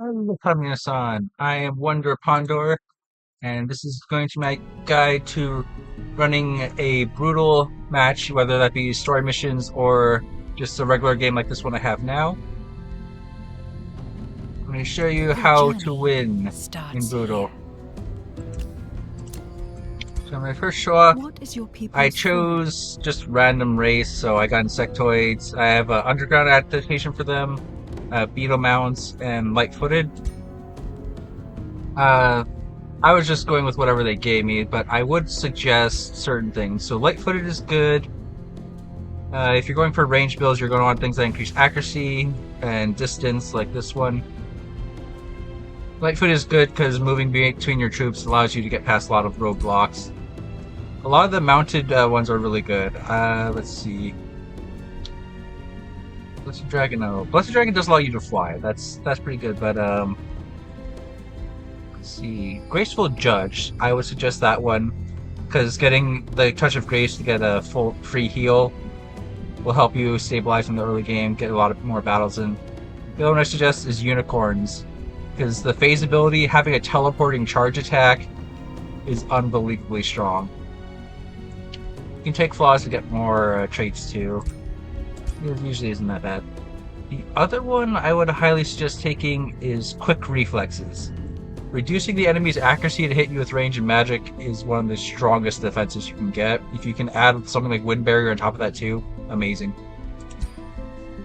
Hello, Kamiya-san. I am OnedoorPonddoor, and this is going to be my guide to running a brutal match, whether that be story missions or just a regular game like this one I have now. I'm going to show you Your how to journey win in starts brutal. here. So when I first show up, What is your I people's form? chose just random race, so I got insectoids. I have underground adaptation for them, beetle mounts, and light-footed. Uh, I was just going with whatever they gave me, but I would suggest certain things. So light-footed is good. If you're going for range builds, you're going to want things that increase accuracy and distance, like this one. Light-footed is good because moving between your troops allows you to get past a lot of roadblocks. A lot of the mounted ones are really good. Let's see. Blessed Dragon, no. Blessed Dragon does allow you to fly. That's pretty good, but let's see. Graceful Judge, I would suggest that one, because getting the Touch of Grace to get a full free heal will help you stabilize in the early game, get a lot of more battles in. The other one I suggest is Unicorns, because the phase ability, having a teleporting charge attack, is unbelievably strong. You can take flaws to get more traits too. It usually isn't that bad. The other one I would highly suggest taking is Quick Reflexes. Reducing the enemy's accuracy to hit you with range and magic is one of the strongest defenses you can get. If you can add something like Wind Barrier on top of that too, amazing.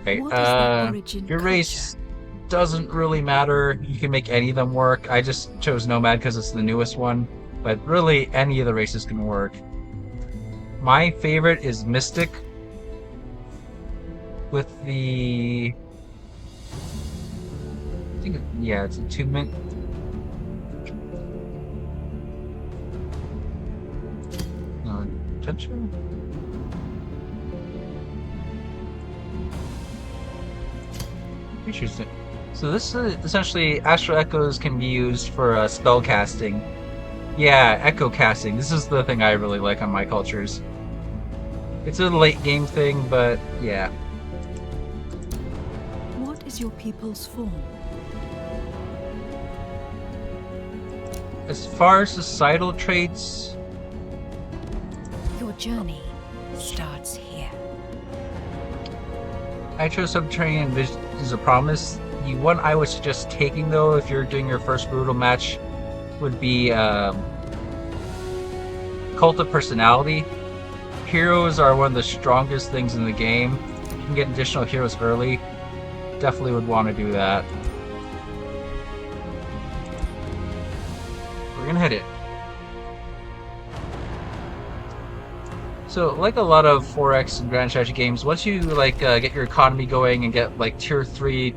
Okay, What is their origin your culture? race doesn't really matter. You can make any of them work. I just chose Nomad because it's the newest one, but really any of the races can work. My favorite is Mystic with the... I think, yeah, it's a 2-minute. Attention. Interesting. So this is essentially Astral Echoes can be used for spell casting. Yeah, echo casting. This is the thing I really like on my cultures. It's a late game thing, but yeah. What is your people's form? As far as societal traits, Your journey starts here. I chose Subterranean Vision as a promise. The one I would suggest taking though, if you're doing your first brutal match, would be Cult of Personality. Heroes are one of the strongest things in the game. You can get additional heroes early. Definitely would want to do that. We're gonna hit it. So, like a lot of 4X and Grand Strategy games, once you get your economy going and get like tier 3,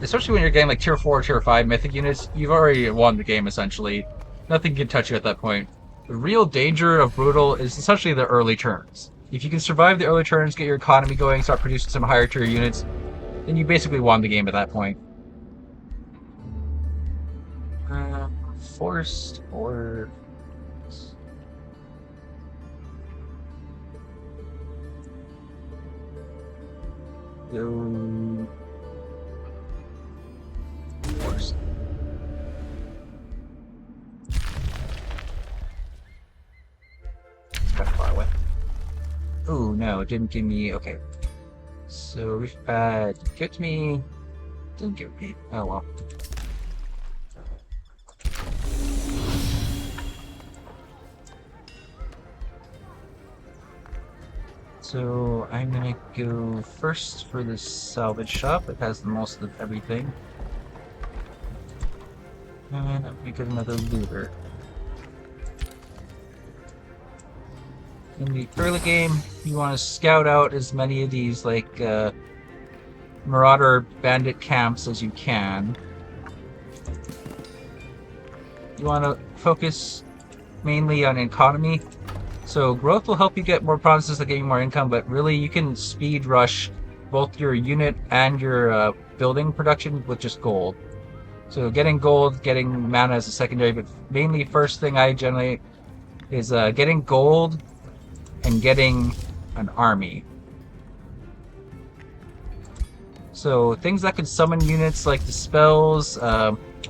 especially when you're getting like tier 4 or tier 5 mythic units, you've already won the game essentially. Nothing can touch you at that point. The real danger of Brutal is essentially the early turns. If you can survive the early turns, get your economy going, start producing some higher tier units, then you basically won the game at that point. Forced or... Forced. It's kind of far away. Oh no, it didn't give me... Okay. So, give it to me... Didn't give me... Oh well. So, I'm gonna go first for the salvage shop. It has the most of everything. And we get another looter. In the early game, you want to scout out as many of these marauder bandit camps as you can. You want to focus mainly on economy. So growth will help you get more provinces that give you more income, but really you can speed rush both your unit and your building production with just gold. So getting gold, getting mana as a secondary, but mainly first thing I generally is getting gold and getting an army. So things that can summon units like the spells.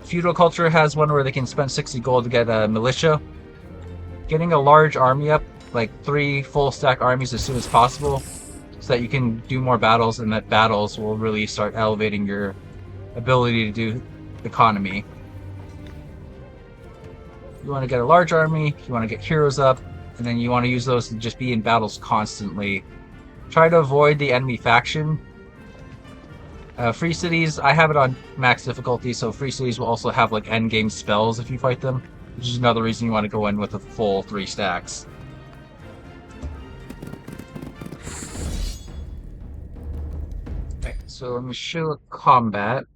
Feudal Culture has one where they can spend 60 gold to get a militia. Getting a large army up, like 3 full stack armies as soon as possible, so that you can do more battles, and that battles will really start elevating your ability to do economy. You want to get a large army, you want to get heroes up, and then you want to use those to just be in battles constantly. Try to avoid the enemy faction. Free cities, I have it on max difficulty, so free cities will also have like end game spells if you fight them, which is another reason you want to go in with a full 3 stacks. Okay, so let me show combat.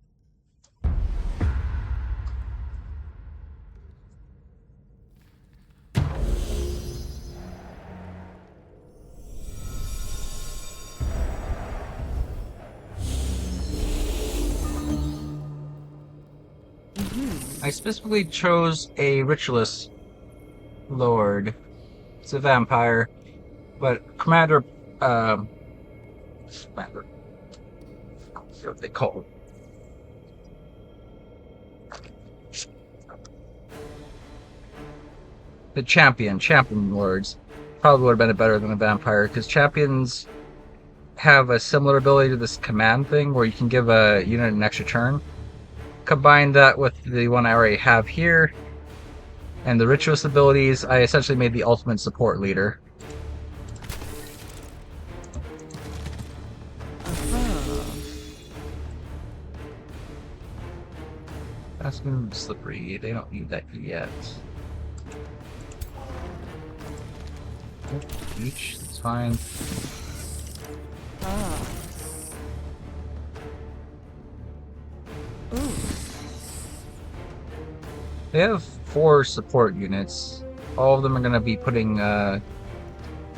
I specifically chose a ritualist lord. It's a vampire, but commander, commander, what they call it. The champion lords probably would have been better than a vampire, because champions have a similar ability to this command thing where you can give a unit an extra turn. Combine that with the one I already have here, and the ritualist abilities, I essentially made the ultimate support leader. That's been slippery. They don't need that yet. Each, it's fine. They have 4 support units. All of them are going to be putting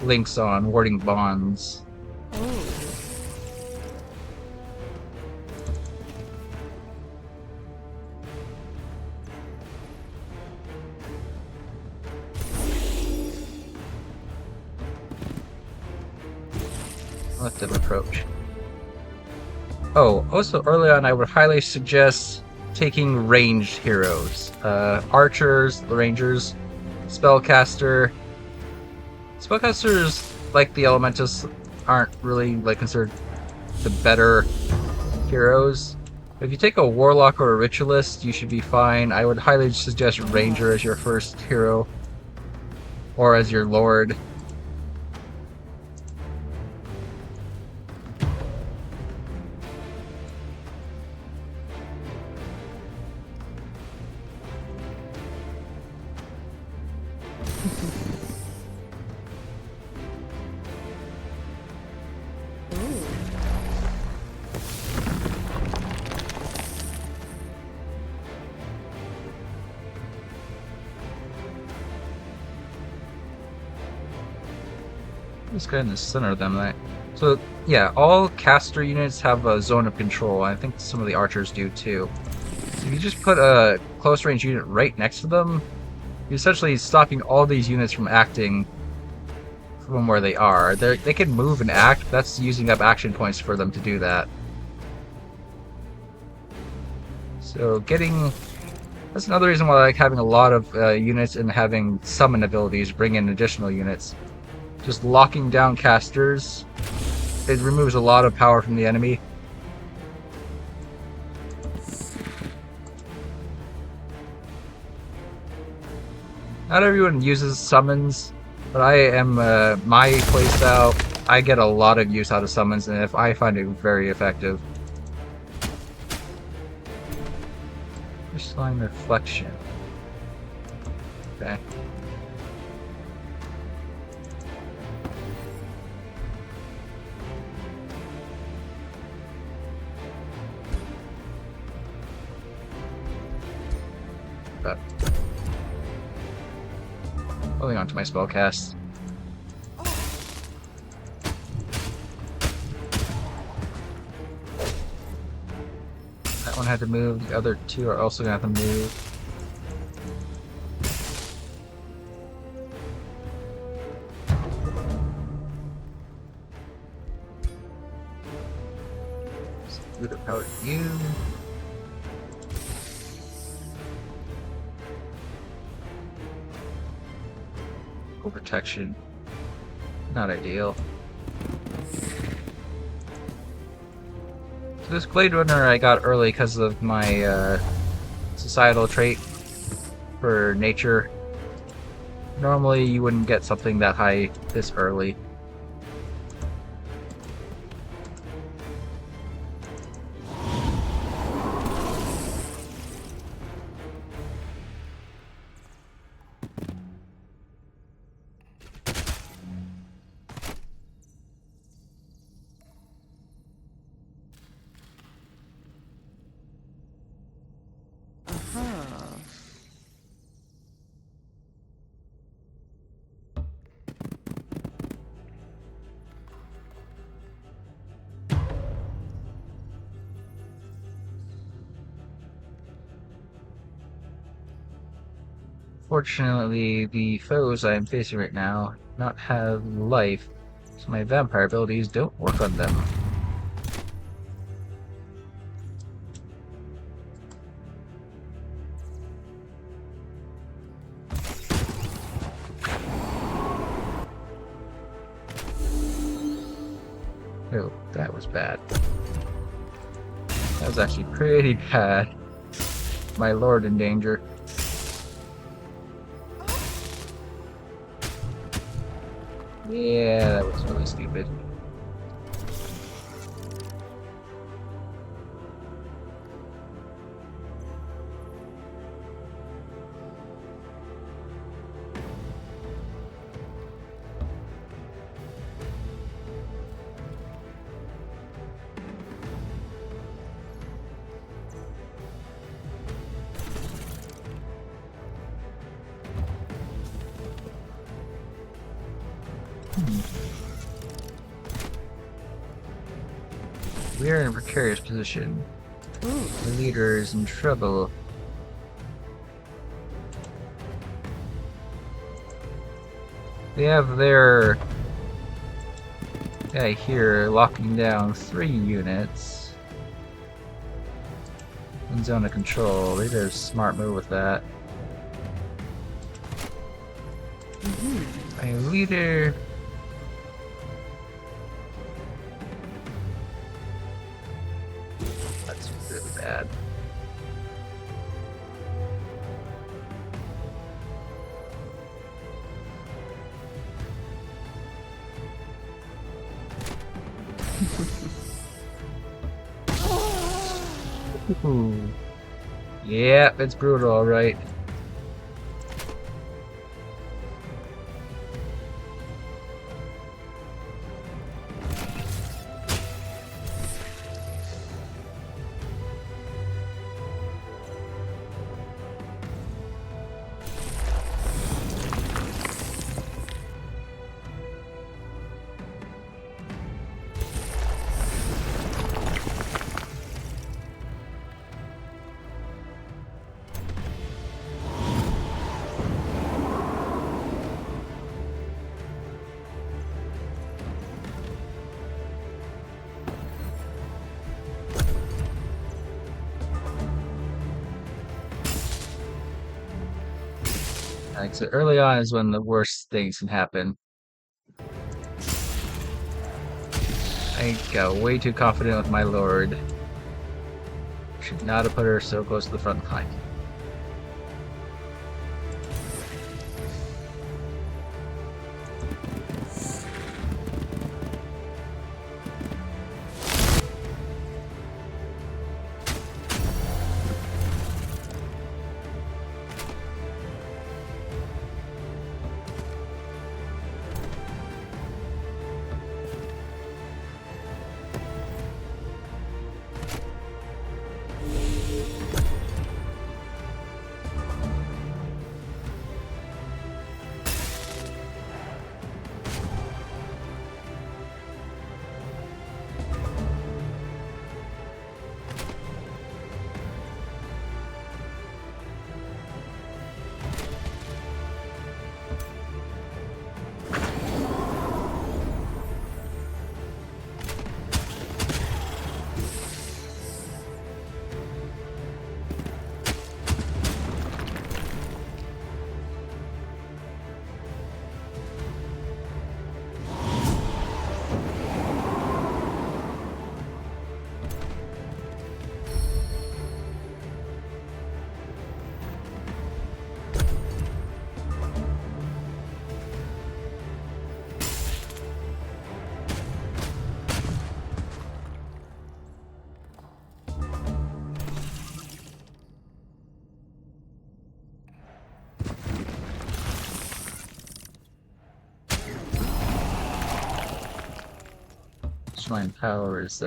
links on, warding bonds. Let them approach. Oh, also early on I would highly suggest taking ranged heroes. Archers, the rangers, spellcaster. Spellcasters, like the elementals, aren't really like considered the better heroes. If you take a warlock or a ritualist, you should be fine. I would highly suggest ranger as your first hero, or as your lord. Let's go in the center of them. So yeah, all caster units have a zone of control. I think some of the archers do too. So if you just put a close range unit right next to them, you're essentially stopping all these units from acting from where they are. They can move and act. That's using up action points for them to do that. So that's another reason why I like having a lot of units and having summon abilities bring in additional units. Just locking down casters, it removes a lot of power from the enemy. Not everyone uses summons, but I am, my playstyle, I get a lot of use out of summons, and I find it very effective. Crystalline Reflection. Okay. Holding on to my spellcast. That one had to move, the other 2 are also gonna have to move. You. Protection. Not ideal. So this Glade Runner I got early because of my societal trait for nature. Normally you wouldn't get something that high this early. Fortunately, the foes I am facing right now do not have life, so my vampire abilities don't work on them. Oh, that was bad. That was actually pretty bad. My lord in danger. Yeah, that was really stupid. We are in a precarious position. The leader is in trouble. They have their guy here locking down 3 units in zone of control. They did a smart move with that. My leader. That's really bad. Ooh. Yeah, it's brutal, alright. Like, so early on is when the worst things can happen. I got way too confident with my lord. Should not have put her so close to the front line. Mastermind power is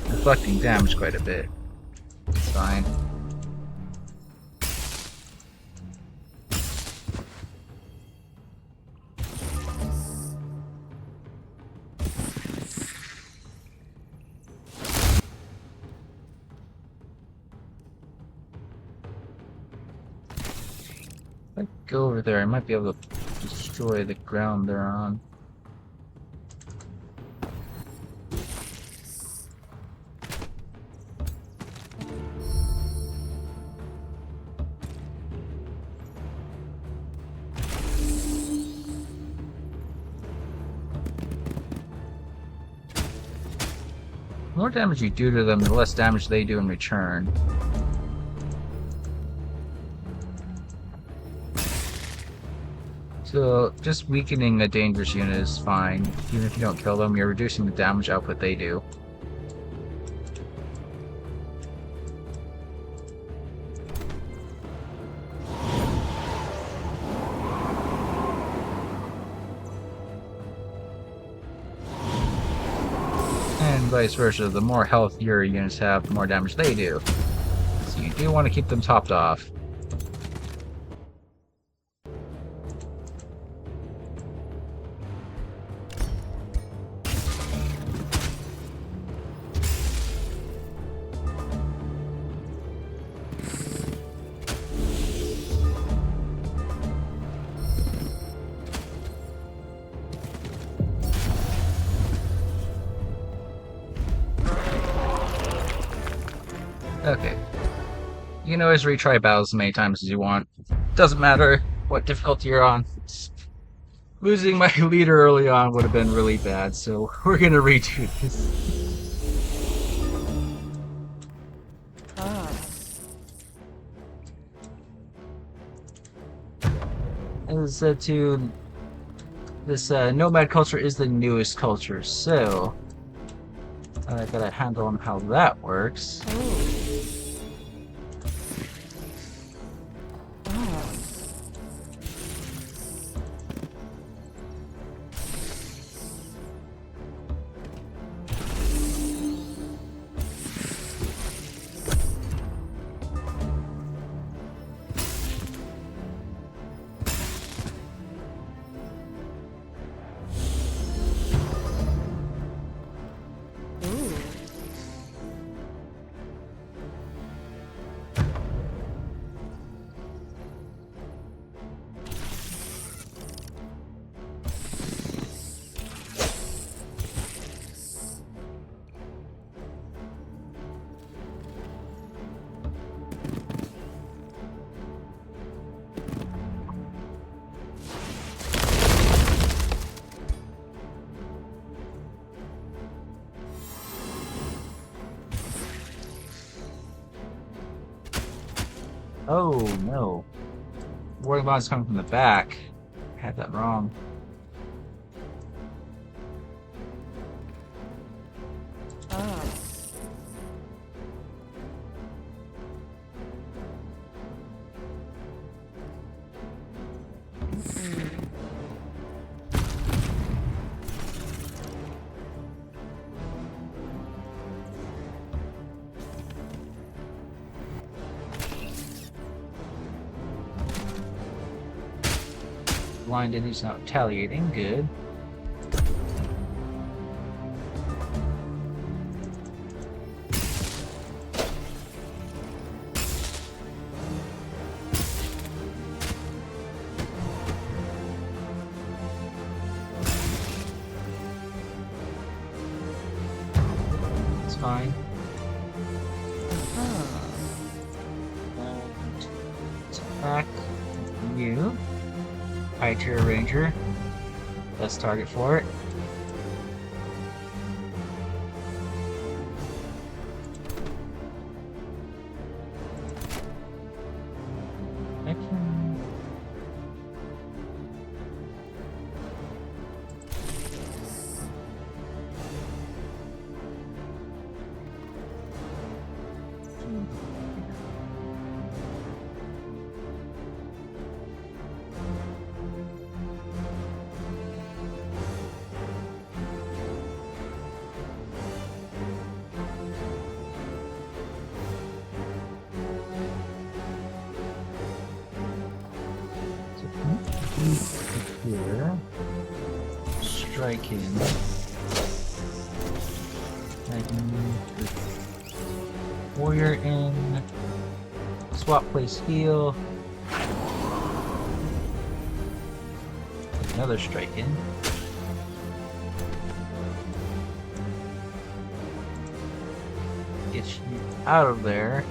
reflecting damage quite a bit. It's fine. If I go over there, I might be able to destroy the ground they're on. The more damage you do to them, the less damage they do in return. So, just weakening a dangerous unit is fine. Even if you don't kill them, you're reducing the damage output they do. And vice versa, the more health your units have, the more damage they do. So you do want to keep them topped off. Okay. You can always retry battles as many times as you want. Doesn't matter what difficulty you're on. Losing my leader early on would have been really bad, so we're gonna redo this. As to this nomad culture is the newest culture, so I got a handle on how that works. Oh no. Warning bond is coming from the back. I had that wrong. Blinded, he's not retaliating. Good. It's fine. And attack you. High tier ranger. Best target for it. I can... here. Strike in. I can put warrior in. Swap place heal. Another strike in. Get you out of there.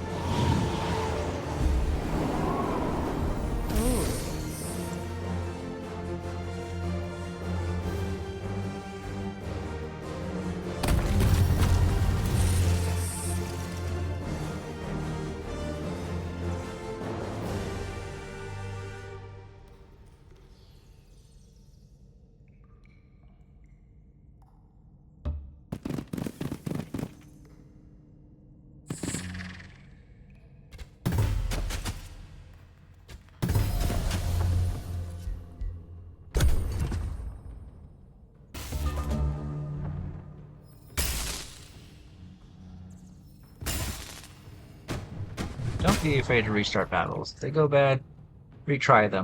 Don't be afraid to restart battles. If they go bad, retry them.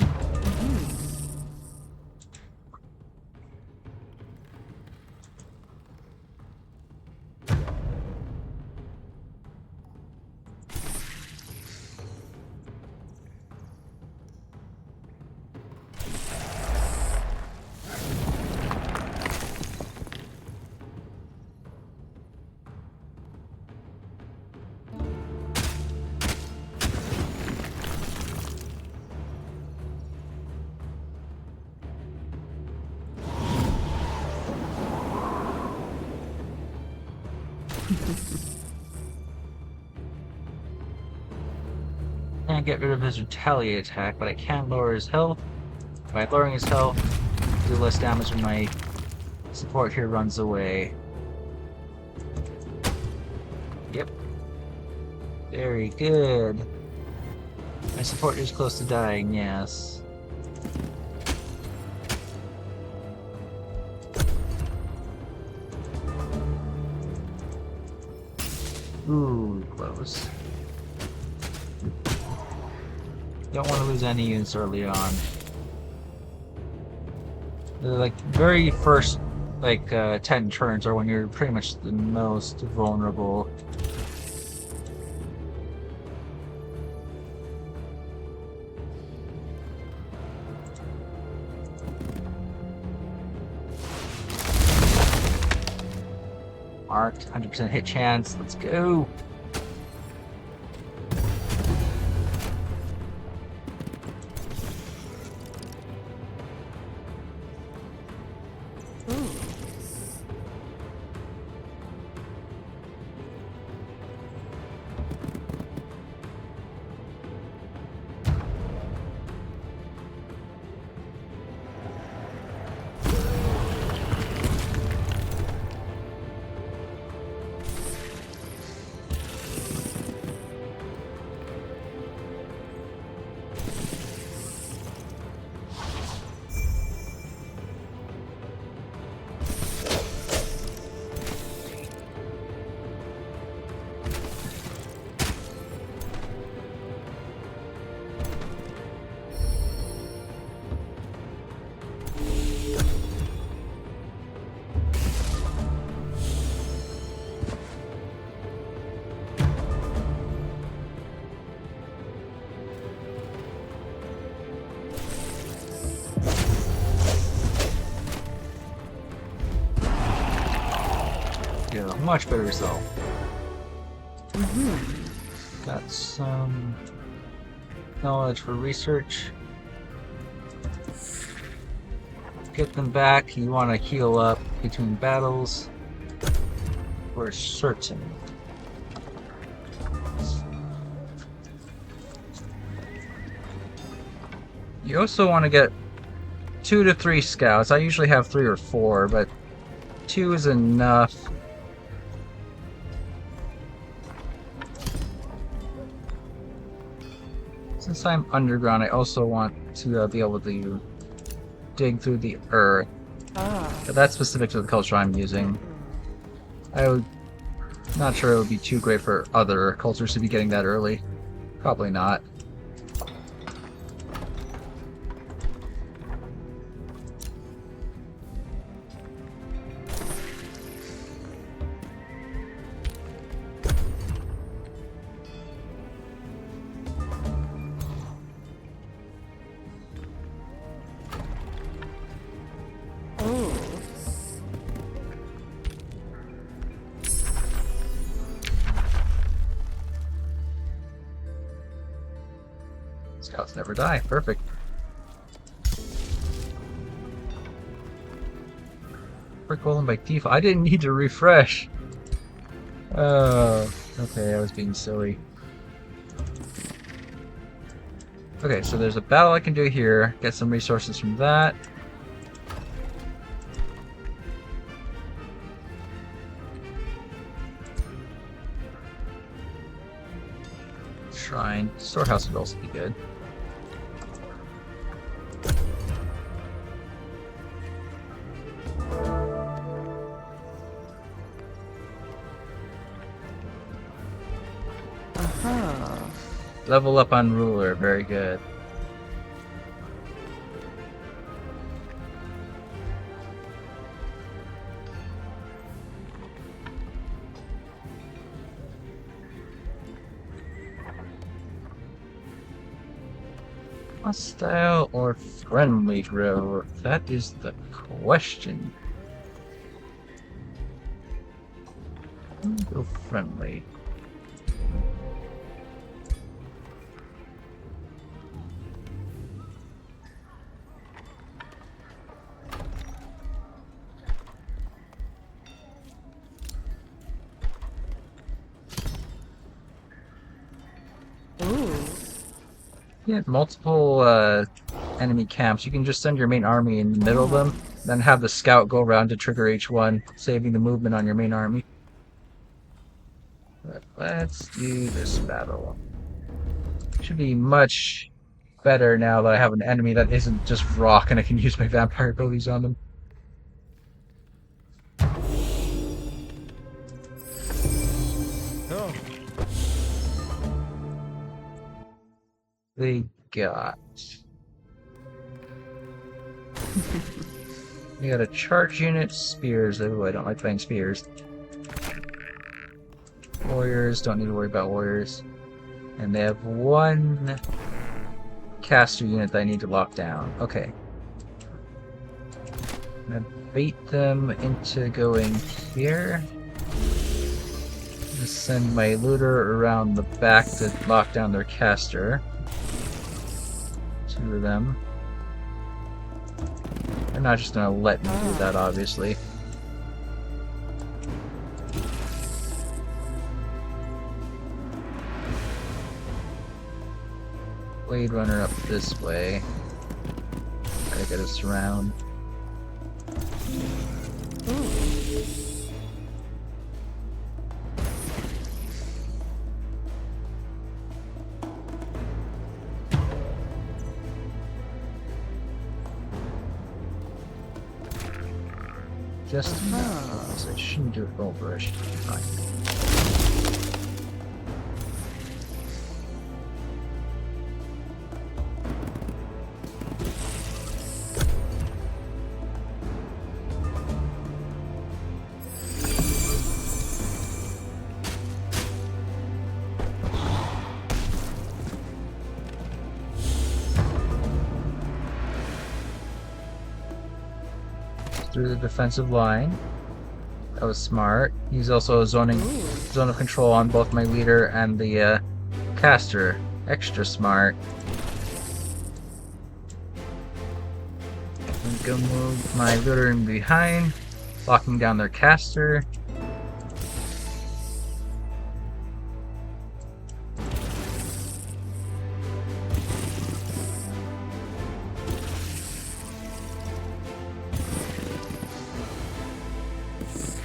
Can't get rid of his retaliate attack, but I can lower his health. By lowering his health, do less damage when my support here runs away. Yep. Very good. My support is close to dying, yes. Ooh, close. Don't want to lose any units early on. The very first 10 turns are when you're pretty much the most vulnerable. Marked, 100% hit chance. Let's go. Yeah, much better result. Got some knowledge for research. Get them back. You want to heal up between battles. For certain. You also want to get 2 to 3 scouts. I usually have 3 or 4, but 2 is enough. Since I'm underground, I also want to be able to dig through the earth. But that's specific to the culture I'm using. Not sure it would be too great for other cultures to be getting that early. Probably not. Scouts never die. Perfect. Quick golem by default. I didn't need to refresh. Oh, okay, I was being silly. Okay, so there's a battle I can do here. Get some resources from that. Shrine. Storehouse would also be good. Level up on ruler, very good. Hostile or friendly grow? That is the question. Go friendly. You have multiple enemy camps. You can just send your main army in the middle of them, then have the scout go around to trigger each one, saving the movement on your main army. But let's do this battle. Should be much better now that I have an enemy that isn't just rock and I can use my vampire abilities on them. Oh. They got... We got a charge unit, spears. Oh, I don't like playing spears. Warriors, don't need to worry about warriors. And they have one caster unit that I need to lock down. Okay. I'm gonna bait them into going here. Just send my looter around the back to lock down their caster. Two of them. They're not just gonna let me do that, obviously. Blade Runner up this way. Try to get us around. Just enough, so I shouldn't do it over. I should be fine. Through the defensive line. That was smart. He's also zoning zone of control on both my leader and the caster. Extra smart. I'm gonna move my leader in behind, locking down their caster.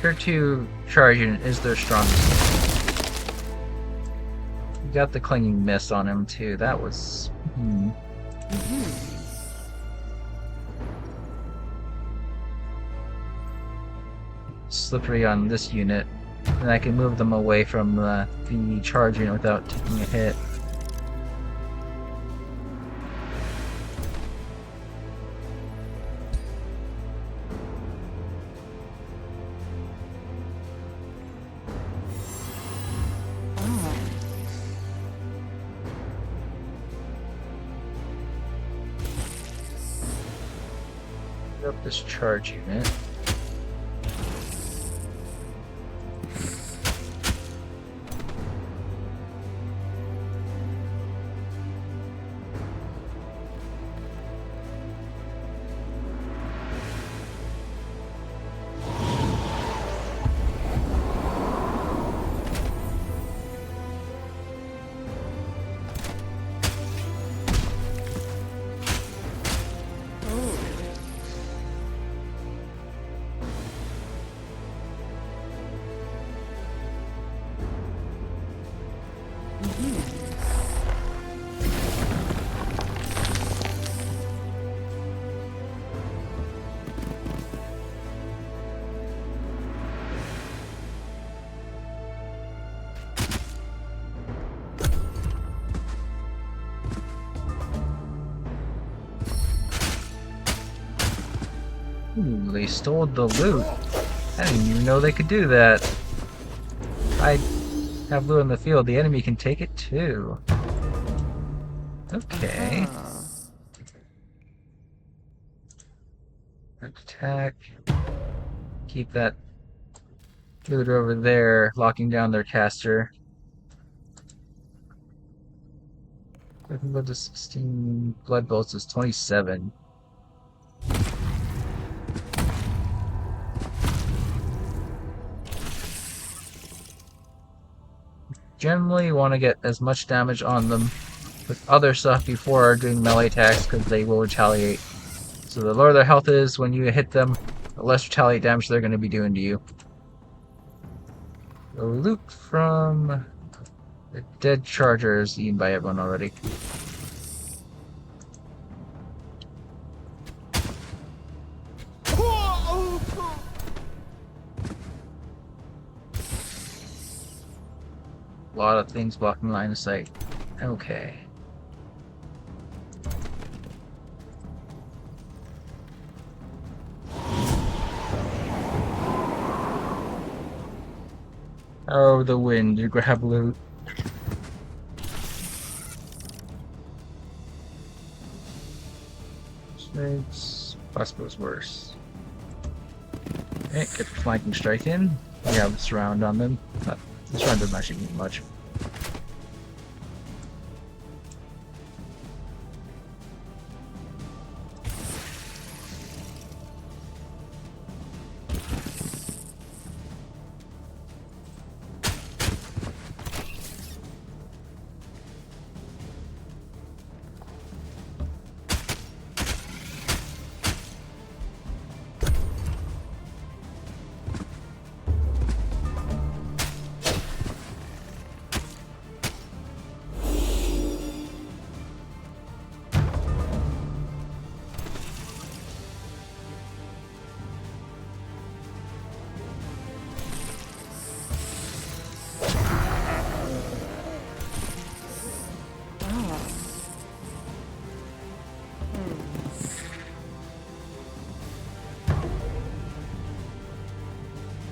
Tier 2 charge unit is their strongest. You got the clinging mist on him too. That was slippery on this unit. And I can move them away from the charge unit without taking a hit. Up this charge unit. Ooh, they stole the loot. I didn't even know they could do that. I have loot in the field. The enemy can take it too. Okay. Attack. Keep that loot over there, locking down their caster. I can go to 16. Blood bolts is 27. Generally want to get as much damage on them with other stuff before doing melee attacks because they will retaliate. So the lower their health is when you hit them, the less retaliate damage they're going to be doing to you. The loot from the dead charger is eaten by everyone already. A lot of things blocking line of sight. Okay. Oh, the wind. You grab loot. It's possible's worse. Okay, get the flanking strike in. We have a surround on them. But this round doesn't actually mean much.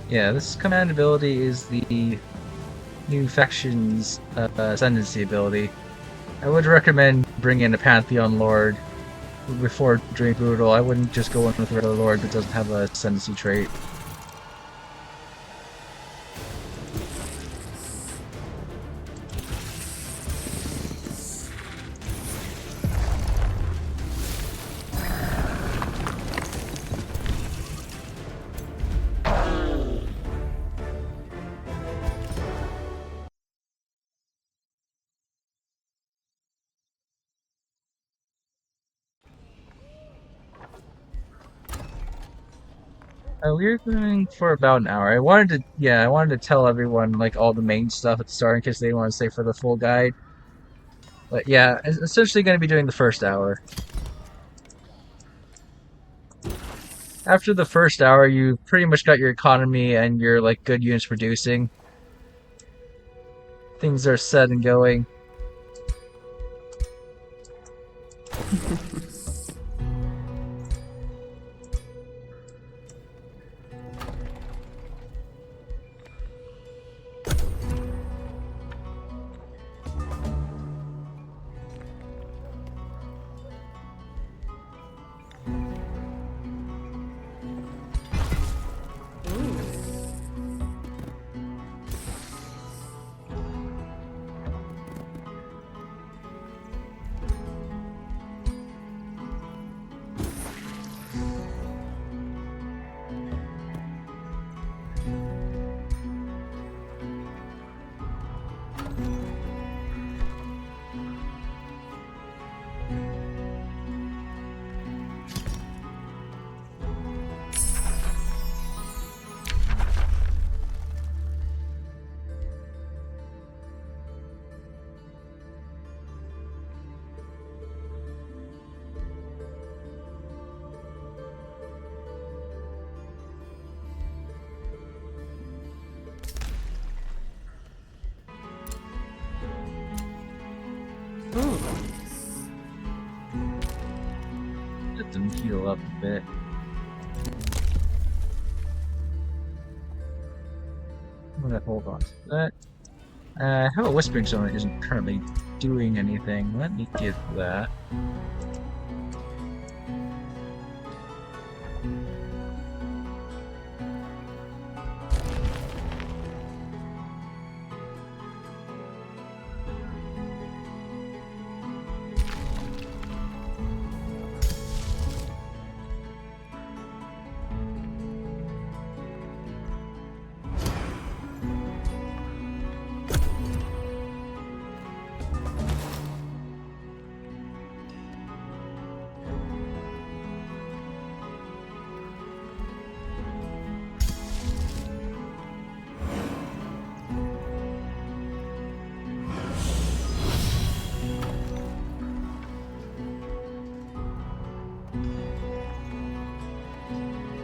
Yeah, this command ability is the new faction's ascendancy ability. I would recommend bringing in a Pantheon Lord before doing Brutal. I wouldn't just go in with a regular Lord that doesn't have a ascendancy trait. We were going for about an hour. I wanted to tell everyone like all the main stuff at the start in case they want to stay for the full guide. But yeah, essentially going to be doing the first hour. After the first hour, you pretty much got your economy and your like good units producing. Things are set and going. Let them heal up a bit. I'm gonna hold on to that. How a Whispering Stone isn't currently doing anything. Let me give that.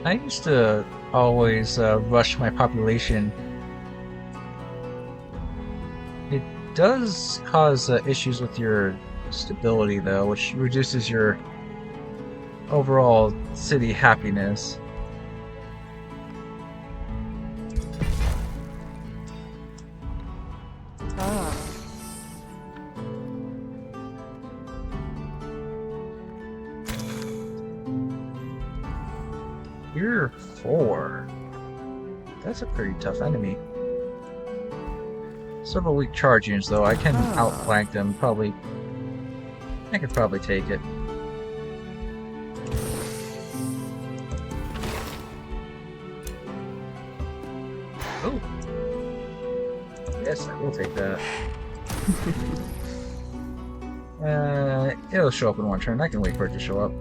I used to always rush my population. It does cause issues with your stability, though, which reduces your overall city happiness. Ah. You're 4. That's a pretty tough enemy. Several weak charge units, though. I can outflank them. I could probably take it. Oh! Yes, I will take that. It'll show up in one turn. I can wait for it to show up.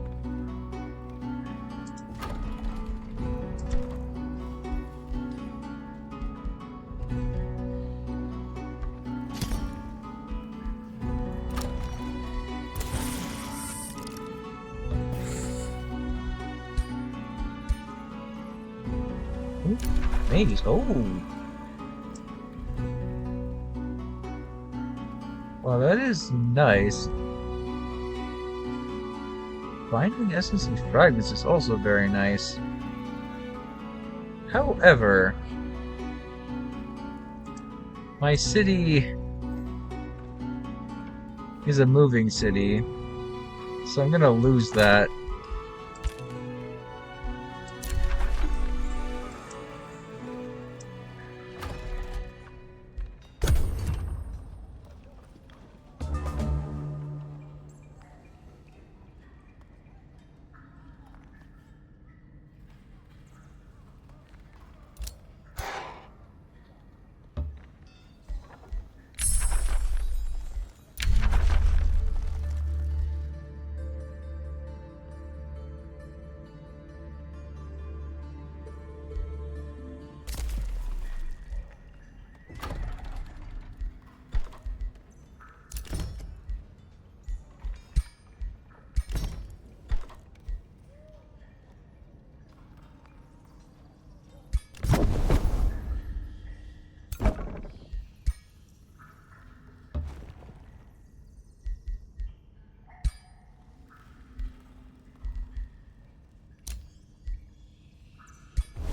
Maze. Oh! Well, that is nice. Binding Essence and Fragments is also very nice. However, my city is a moving city, so I'm gonna lose that.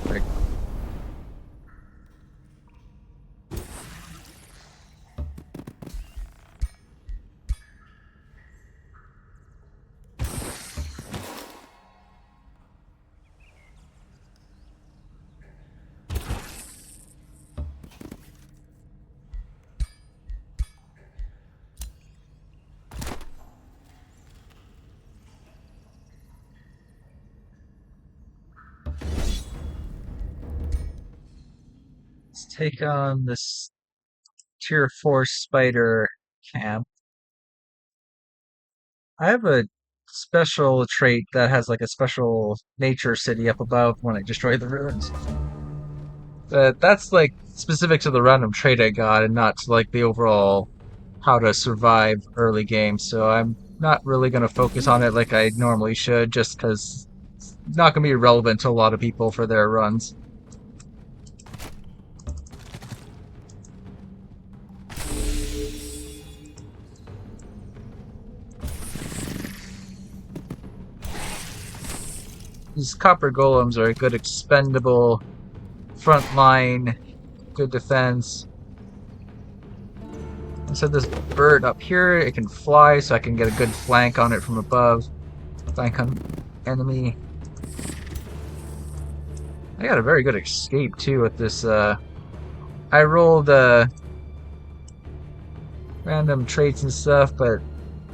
Like, let's take on this Tier 4 spider camp. I have a special trait that has like a special nature city up above when I destroy the ruins. That's like specific to the random trait I got and not to like the overall how to survive early game. So I'm not really going to focus on it like I normally should just because it's not going to be relevant to a lot of people for their runs. These copper golems are a good expendable front line, good defense. I said this bird up here, it can fly, so I can get a good flank on it from above. Flank on enemy. I got a very good escape too with this. I rolled random traits and stuff, but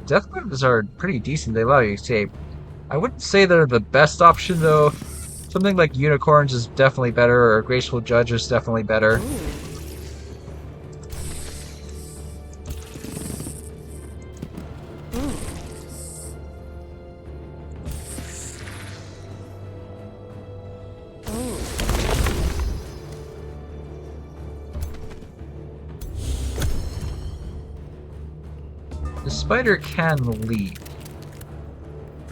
death weapons are pretty decent. They allow you to escape. I wouldn't say they're the best option though. Something like unicorns is definitely better, or graceful judge is definitely better. The spider can leap.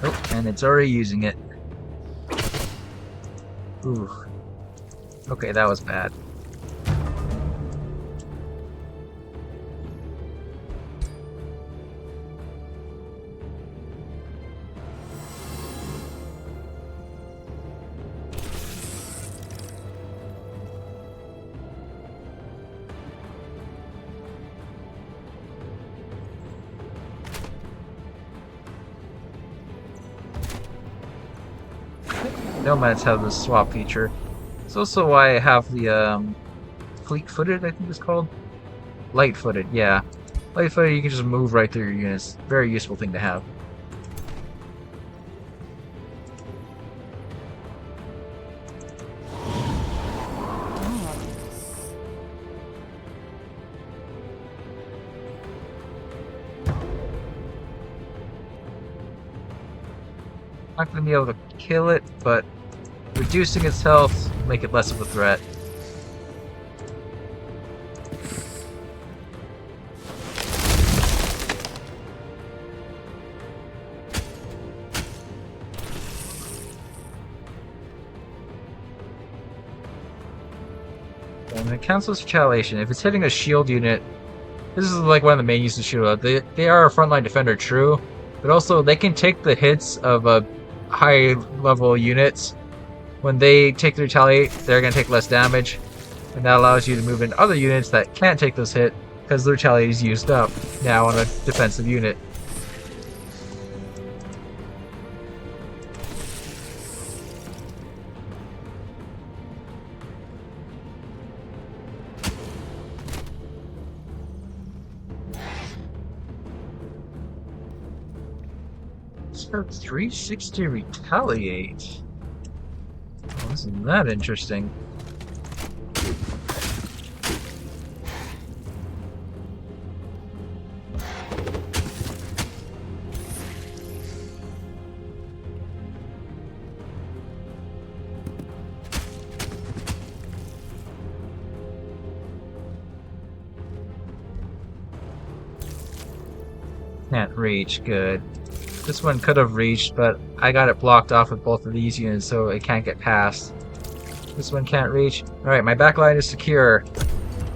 Oh, and it's already using it. Ooh. Okay, that was bad. Nomads have the swap feature. It's also why I have the fleet-footed, I think it's called. Light-footed, yeah. Light-footed, you can just move right through your units. Very useful thing to have. Not gonna be able to kill it, but reducing its health make it less of a threat. And it counts as retaliation. If it's hitting a shield unit, this is like one of the main uses of shield. They are a frontline defender, true, but also they can take the hits of high level units. When they take the retaliate, they're going to take less damage, and that allows you to move in other units that can't take those hits because the retaliate is used up now on a defensive unit. So 360 retaliate. Oh, isn't that interesting? Can't reach, good. This one could have reached, but I got it blocked off with both of these units, so it can't get past. This one can't reach. Alright, my backline is secure.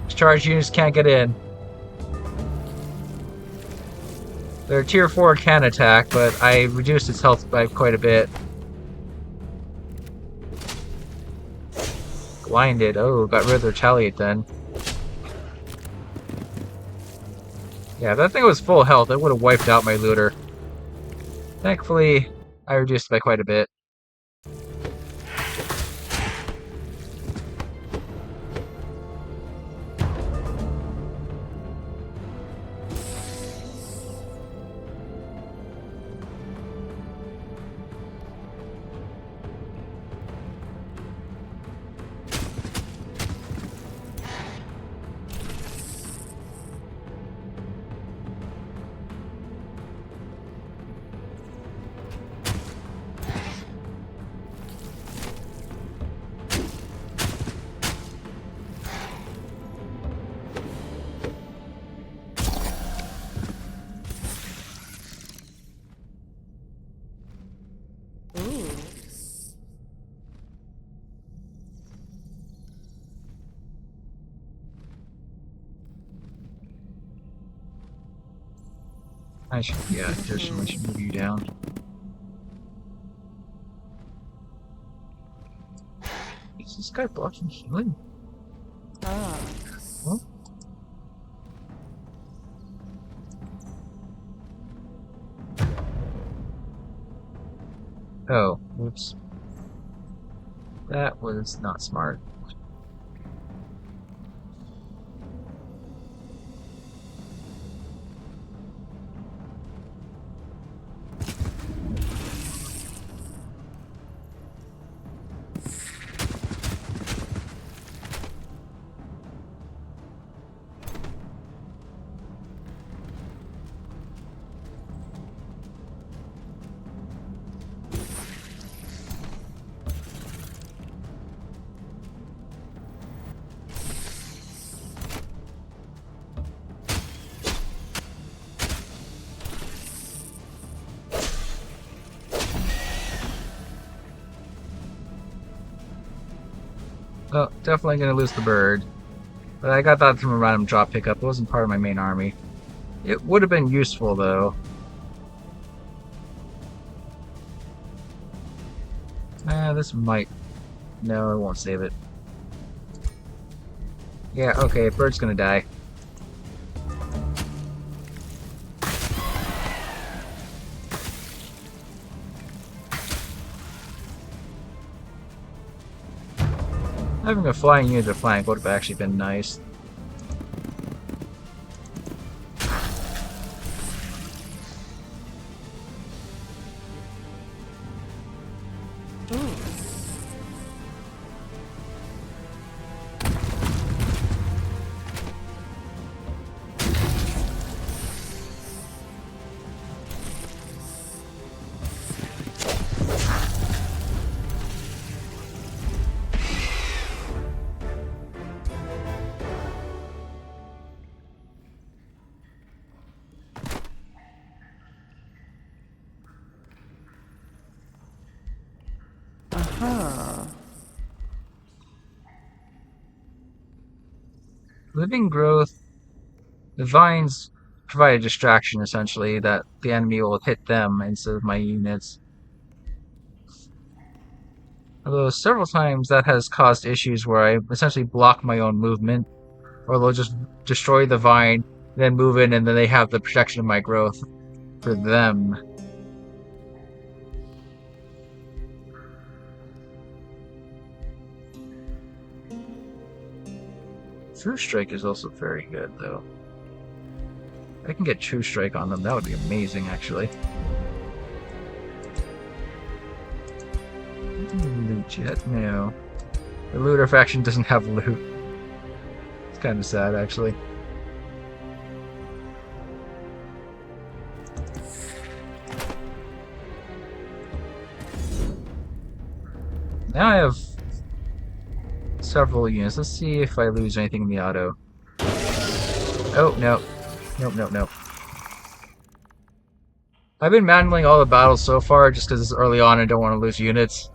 Charged units can't get in. Their tier 4 can attack, but I reduced its health by quite a bit. Blinded. Oh, got rid of the retaliate then. Yeah, if that thing was full health, it would have wiped out my looter. Thankfully, I reduced by quite a bit. I should, yeah, just I should move you down. Is this guy blocking healing? Ah. Huh? Oh, oops. That was not smart. Oh, definitely gonna lose the bird. But I got that from a random drop pickup. It wasn't part of my main army. It would have been useful, though. This might... No, I won't save it. Yeah, okay, bird's gonna die. Having a flying unit to flank would have actually been nice. Aha. Living growth, the vines provide a distraction essentially that the enemy will hit them instead of my units. Although several times that has caused issues where I essentially block my own movement, or they'll just destroy the vine, then move in, and then they have the protection of my growth for them. True Strike is also very good, though. If I can get True Strike on them, that would be amazing, actually. Loot yet? No. The looter faction doesn't have loot. It's kind of sad, actually. Now I have several units. Let's see if I lose anything in the auto. Oh, no. Nope, nope, nope. I've been manualing all the battles so far just because it's early on and I don't want to lose units.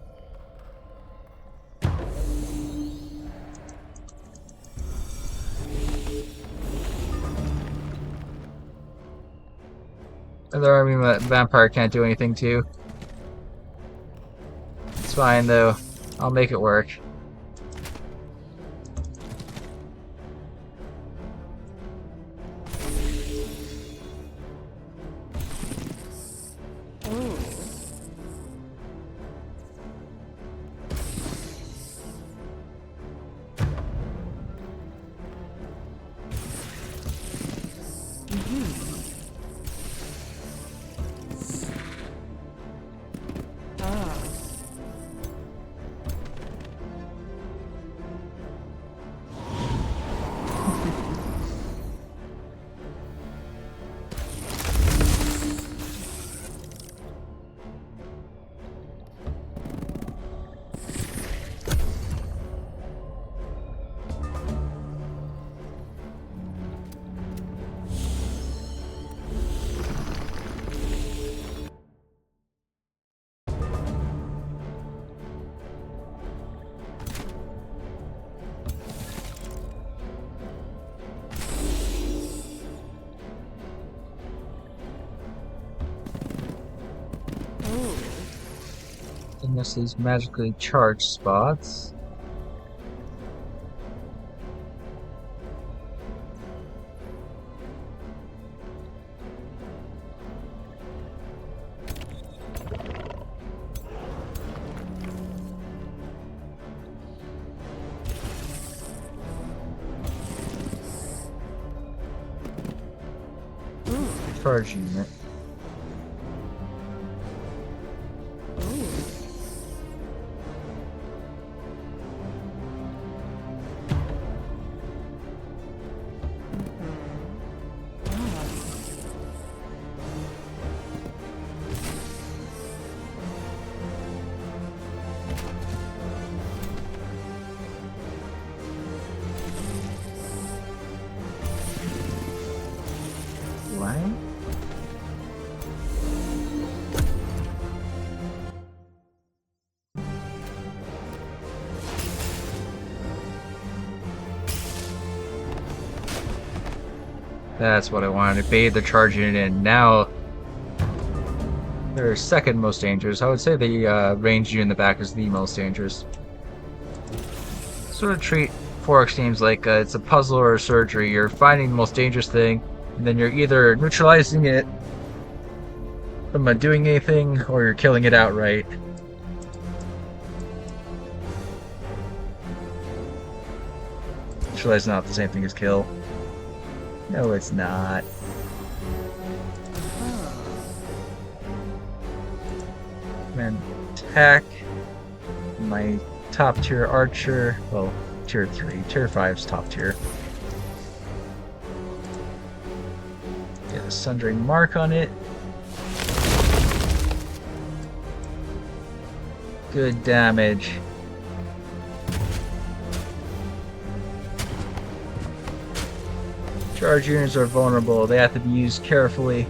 Other army vampire can't do anything to. It's fine though. I'll make it work. Unless these magically charged spots. charge unit. Line? That's what I wanted to bathe the charge unit in. Now they're second most dangerous. I would say the range unit in the back is the most dangerous. Sort of treat 4X teams like it's a puzzle or a surgery. You're finding the most dangerous thing, and then you're either neutralizing it from doing anything, or you're killing it outright. Neutralize is not the same thing as kill. No, it's not. And attack. My top tier archer. Well, tier 3. Tier 5's top tier. Get a sundering mark on it. Good damage. Charge units are vulnerable. They have to be used carefully.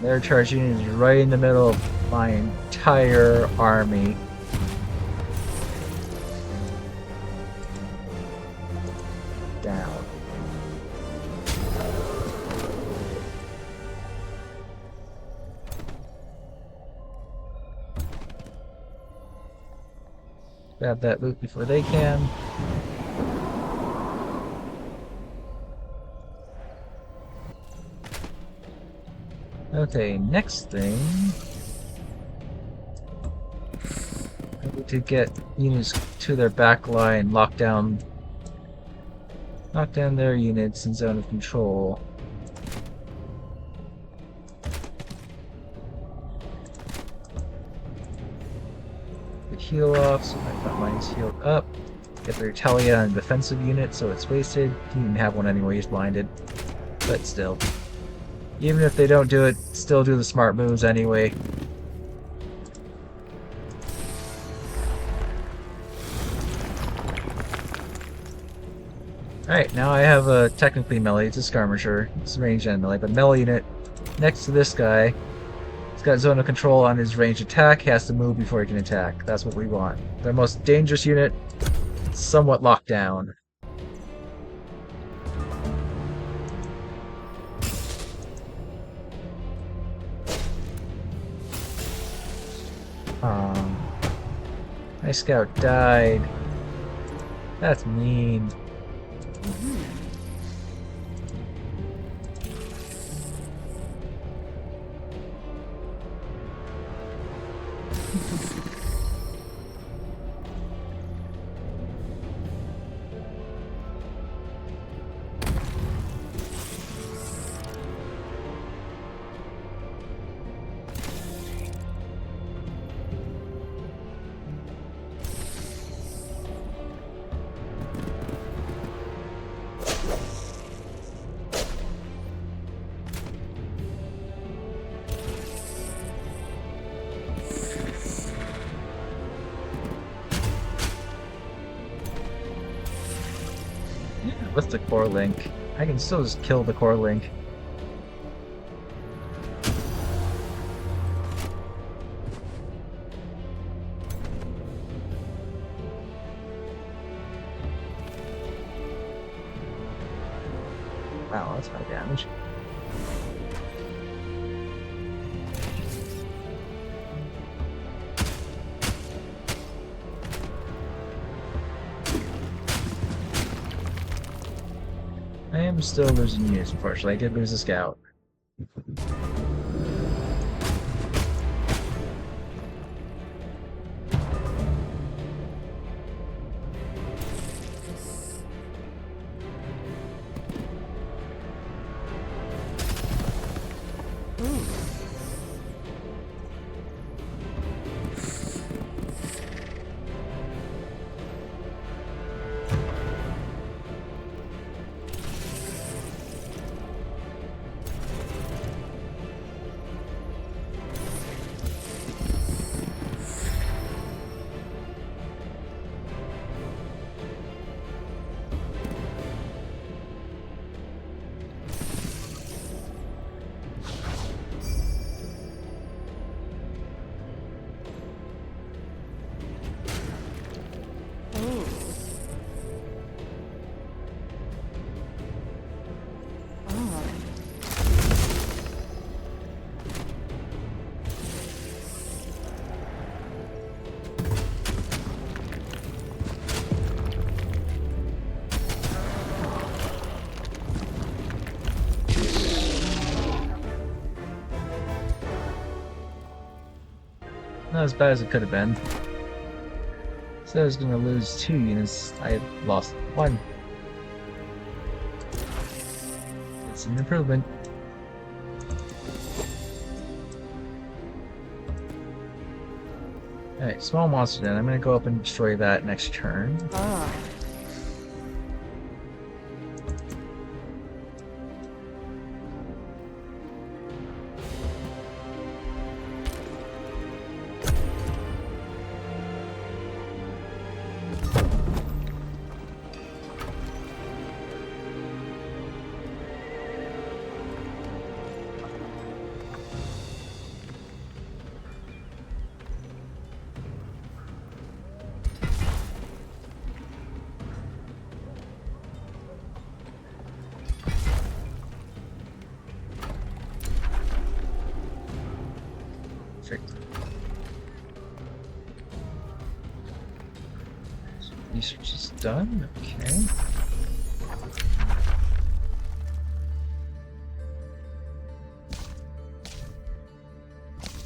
Their charge unit is right in the middle of my entire army. Down. Grab that loot before they can. Okay, next thing. I need to get units to their back line, knock down their units in zone of control. Heal off, so my front line's healed up. Get the Retaliate on a defensive unit, so it's wasted. He didn't have one anyway, he's blinded. But still. Even if they don't do it, still do the smart moves anyway. Alright, now I have a technically melee, it's a skirmisher. It's ranged and melee, but melee unit next to this guy. He's got zone of control on his ranged attack, he has to move before he can attack. That's what we want. Their most dangerous unit, somewhat locked down. My scout died. That's mean. What's the core link? I can still just kill the core link. Wow, that's high damage. I am still losing units, unfortunately. I did lose a scout. Not as bad as it could have been. So I was going to lose 2 units. I lost 1. It's an improvement. Alright, small monster then. I'm going to go up and destroy that next turn. Ah. Perfect. Research is done. Okay.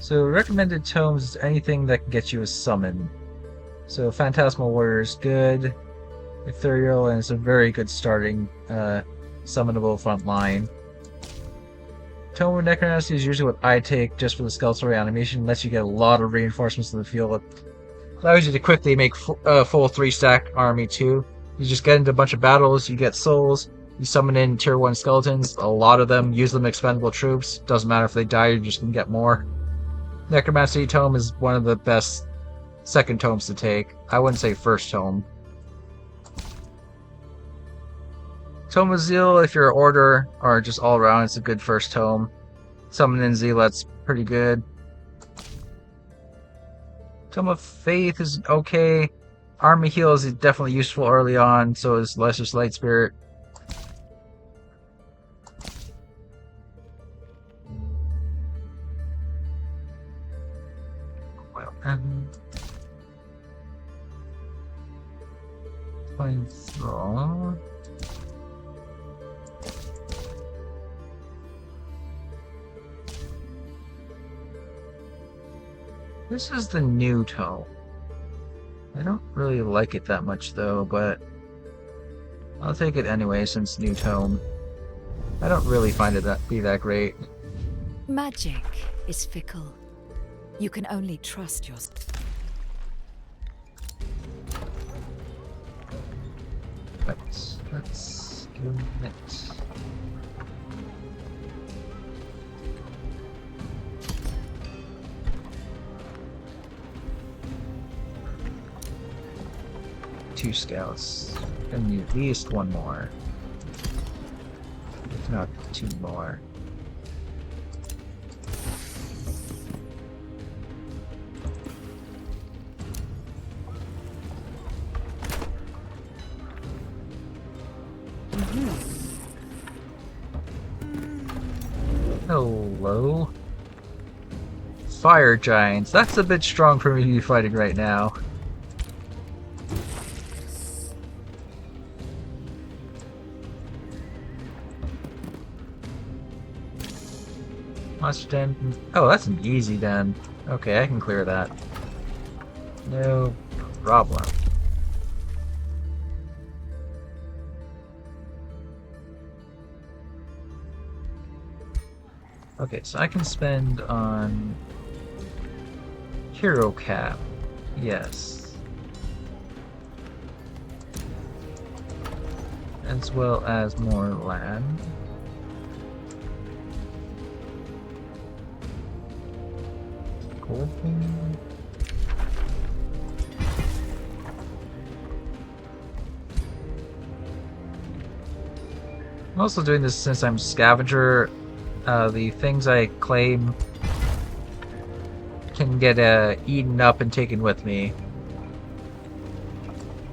So recommended tomes is anything that can get you a summon. So Phantasmal Warrior is good. Ethereal, and it's a very good starting summonable front line. Tome of Necromancy is usually what I take just for the skeletal reanimation. Lets you get a lot of reinforcements in the field. It allows you to quickly make full 3-stack army too. You just get into a bunch of battles, you get souls, you summon in tier 1 skeletons, a lot of them, use them expendable troops. Doesn't matter if they die, you're just gonna get more. Necromancy Tome is one of the best second tomes to take. I wouldn't say first tome. Tome of Zeal, if you're an order, or just all around, it's a good first tome. Summon in Zealot's pretty good. Tome of Faith is okay. Army Heal is definitely useful early on, so is Lester's Light Spirit. Well, Flamethrower. This is the new tome. I don't really like it that much though, but I'll take it anyway since new tome. I don't really find it be that great. Magic is fickle. You can only trust yourself. Let's give it. Two scouts. Gonna need at least 1 more. If not 2 more. Hello. Fire giants. That's a bit strong for me to be fighting right now. Monster den. Oh, that's an easy den. Okay, I can clear that. No problem. Okay, so I can spend on Hero Cap. Yes. As well as more land. Gold thing. I'm also doing this since I'm scavenger. The things I claim can get eaten up and taken with me.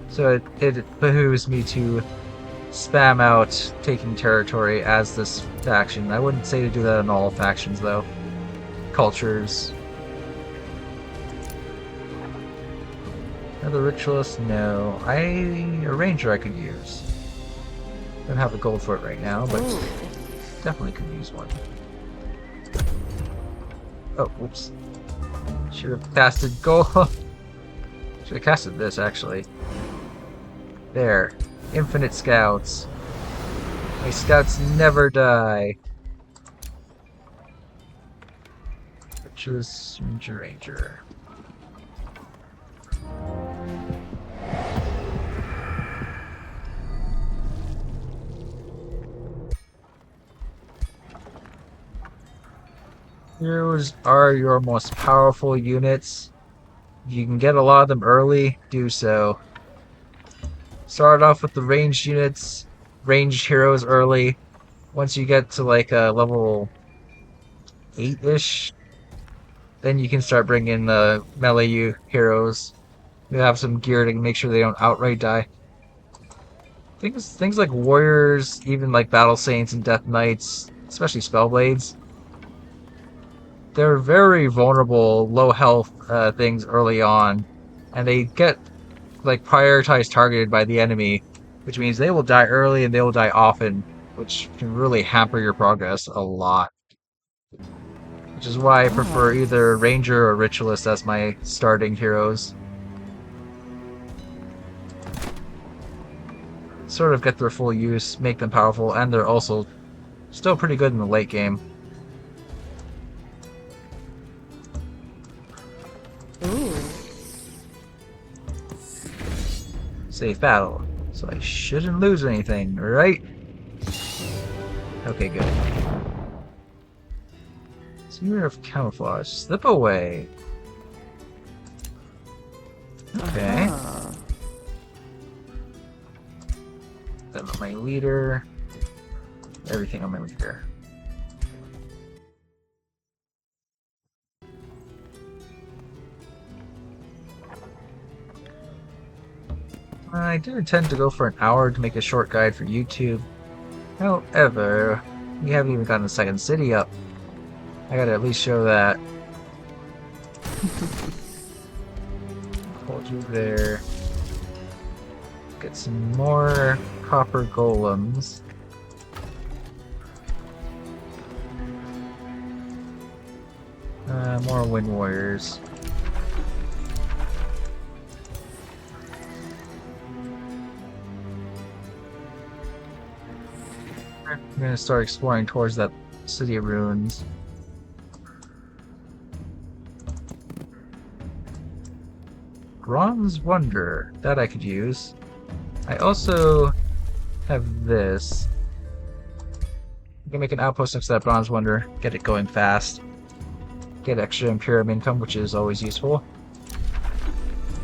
So it behooves me to spam out taking territory as this faction. I wouldn't say to do that in all factions though. Cultures. Another ritualist? No. A ranger I could use. Don't have the gold for it right now, but Ooh. definitely could use one. Oh, whoops. Should have casted gold. Should have casted this, actually. There. Infinite scouts. My scouts never die. Ritualist Ranger. Heroes are your most powerful units. If you can get a lot of them early, do so. Start off with the ranged units, ranged heroes early. Once you get to like level 8-ish, then you can start bringing the melee heroes. You have some gear to make sure they don't outright die. Things like warriors, even like battle saints and death knights, especially spellblades, they're very vulnerable, low health things early on, and they get like prioritized targeted by the enemy, which means they will die early and they will die often, which can really hamper your progress a lot. Which is why I prefer either Ranger or Ritualist as my starting heroes. Sort of get their full use, make them powerful, and they're also still pretty good in the late game. Ooh. Safe battle, so I shouldn't lose anything, right? Okay, good. Sphere of camouflage. Slip away. Okay. Uh-huh. Then on my leader. Everything on my leader. I did intend to go for an hour to make a short guide for YouTube. However, we haven't even gotten the second city up. I gotta at least show that. Hold you there. Get some more copper golems. More wind warriors. I'm gonna start exploring towards that city of ruins. Bronze Wonder. That I could use. I also have this. I can make an outpost next to that Bronze Wonder. Get it going fast. Get extra Imperium income, which is always useful.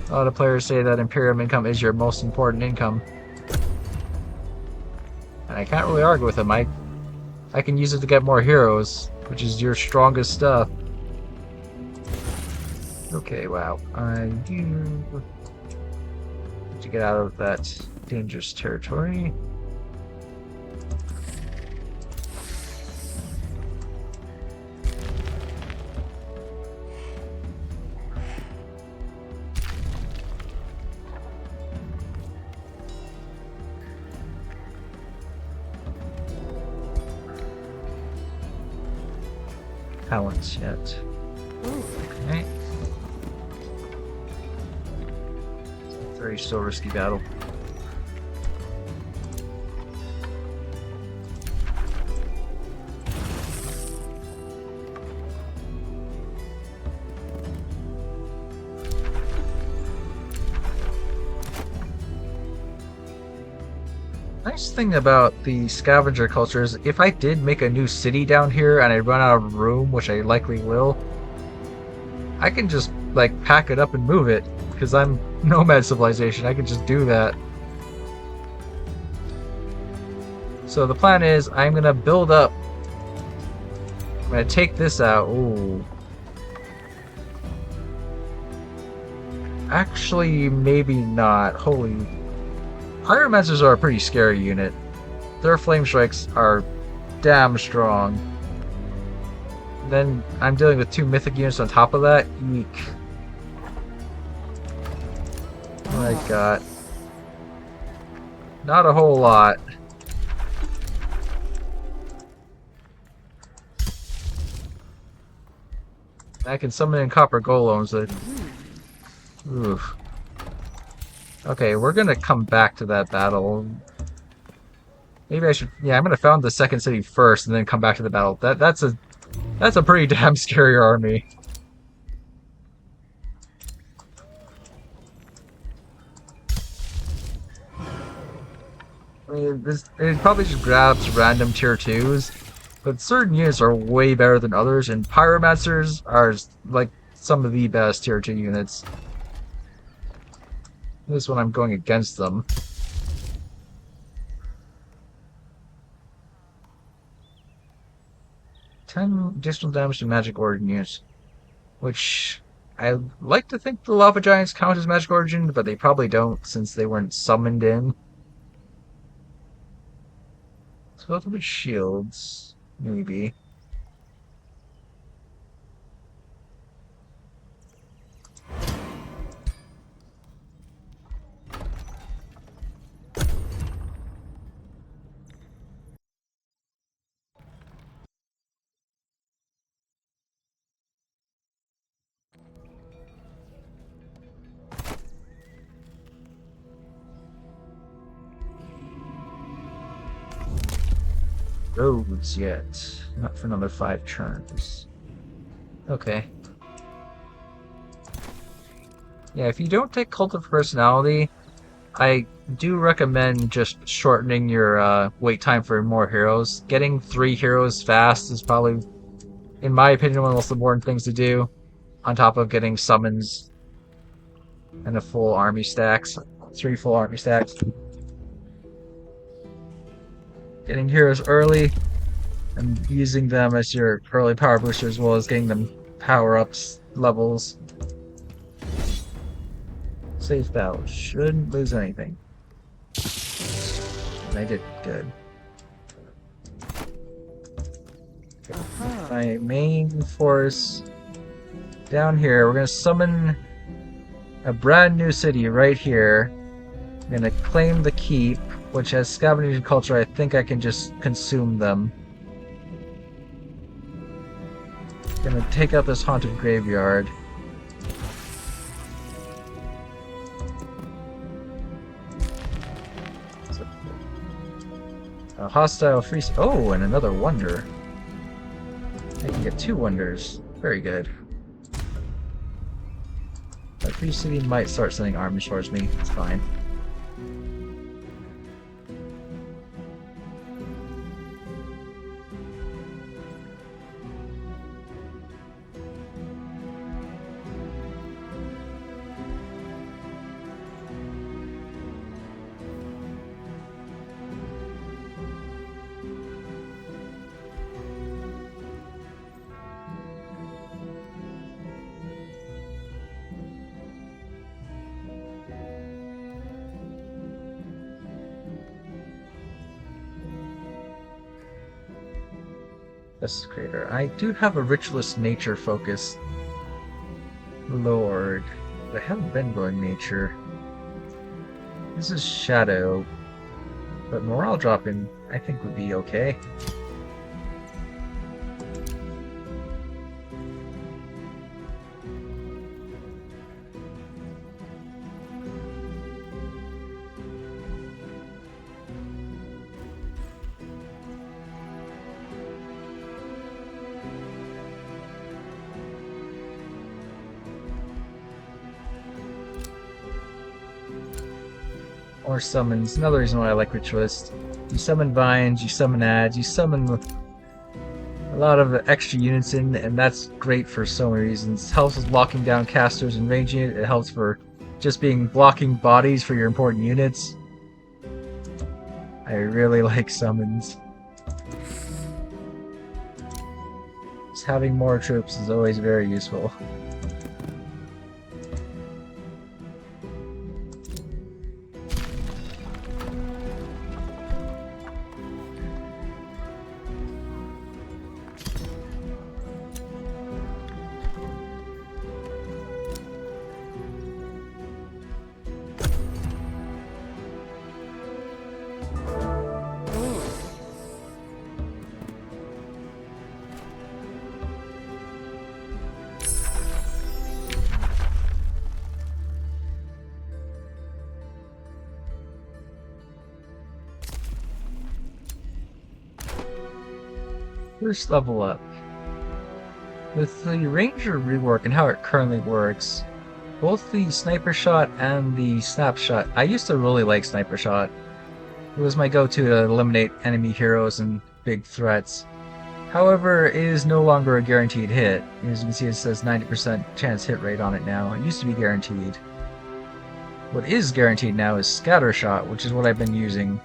A lot of players say that Imperium income is your most important income. And I can't really argue with them. I can use it to get more heroes, which is your strongest stuff. Okay, wow. I do to get out of that dangerous territory. Talents yet. Okay. Very still risky battle. Nice thing about the scavenger culture is if I did make a new city down here and I run out of room, which I likely will, I can just like pack it up and move it because I'm nomad civilization. I can just do that. So the plan is I'm gonna build up. I'm gonna take this out. Ooh. Actually, maybe not. Holy. Pyromancers are a pretty scary unit. Their flame strikes are damn strong. Then I'm dealing with 2 mythic units on top of that. Eek. What I got? Not a whole lot. I can summon in copper golems that... Oof. Okay, we're gonna come back to that battle. Maybe I should... Yeah, I'm gonna found the second city first and then come back to the battle. That's a pretty damn scary army. I mean, it probably just grabs random tier 2s, but certain units are way better than others, and pyromancers are like some of the best tier 2 units. This one I'm going against them. 10 additional damage to magic origin units, which I like to think the lava giants count as magic origin, but they probably don't since they weren't summoned in. So ultimate shields, maybe. Roads yet. Not for another 5 turns. Okay. Yeah, if you don't take Cult of Personality, I do recommend just shortening your wait time for more heroes. Getting 3 heroes fast is probably, in my opinion, one of the most important things to do, on top of getting summons and a full army stacks. 3 full army stacks. Getting heroes early and using them as your early power booster as well as getting them power-ups levels. Safe battle. Shouldn't lose anything. And I did good. My main force down here, we're gonna summon a brand new city right here. I'm gonna claim the keep, which has scavenging culture. I think I can just consume them. Gonna take out this haunted graveyard. A hostile free... Oh, and another wonder. I can get 2 wonders. Very good. That free city might start sending armies towards me. It's fine. Desecrator. I do have a ritualist nature focus. Lord. But I haven't been going nature. This is shadow. But morale dropping I think would be okay. Or summons. Another reason why I like Ritualist. You summon vines, you summon ads, you summon a lot of extra units in, and that's great for so many reasons. It helps with locking down casters and ranging it. It helps for just being blocking bodies for your important units. I really like summons. Just having more troops is always very useful. First level up. With the Ranger rework and how it currently works, both the Sniper Shot and the Snapshot, I used to really like Sniper Shot. It was my go-to to eliminate enemy heroes and big threats. However, it is no longer a guaranteed hit. As you can see, it says 90% chance hit rate on it now. It used to be guaranteed. What is guaranteed now is Scatter Shot, which is what I've been using.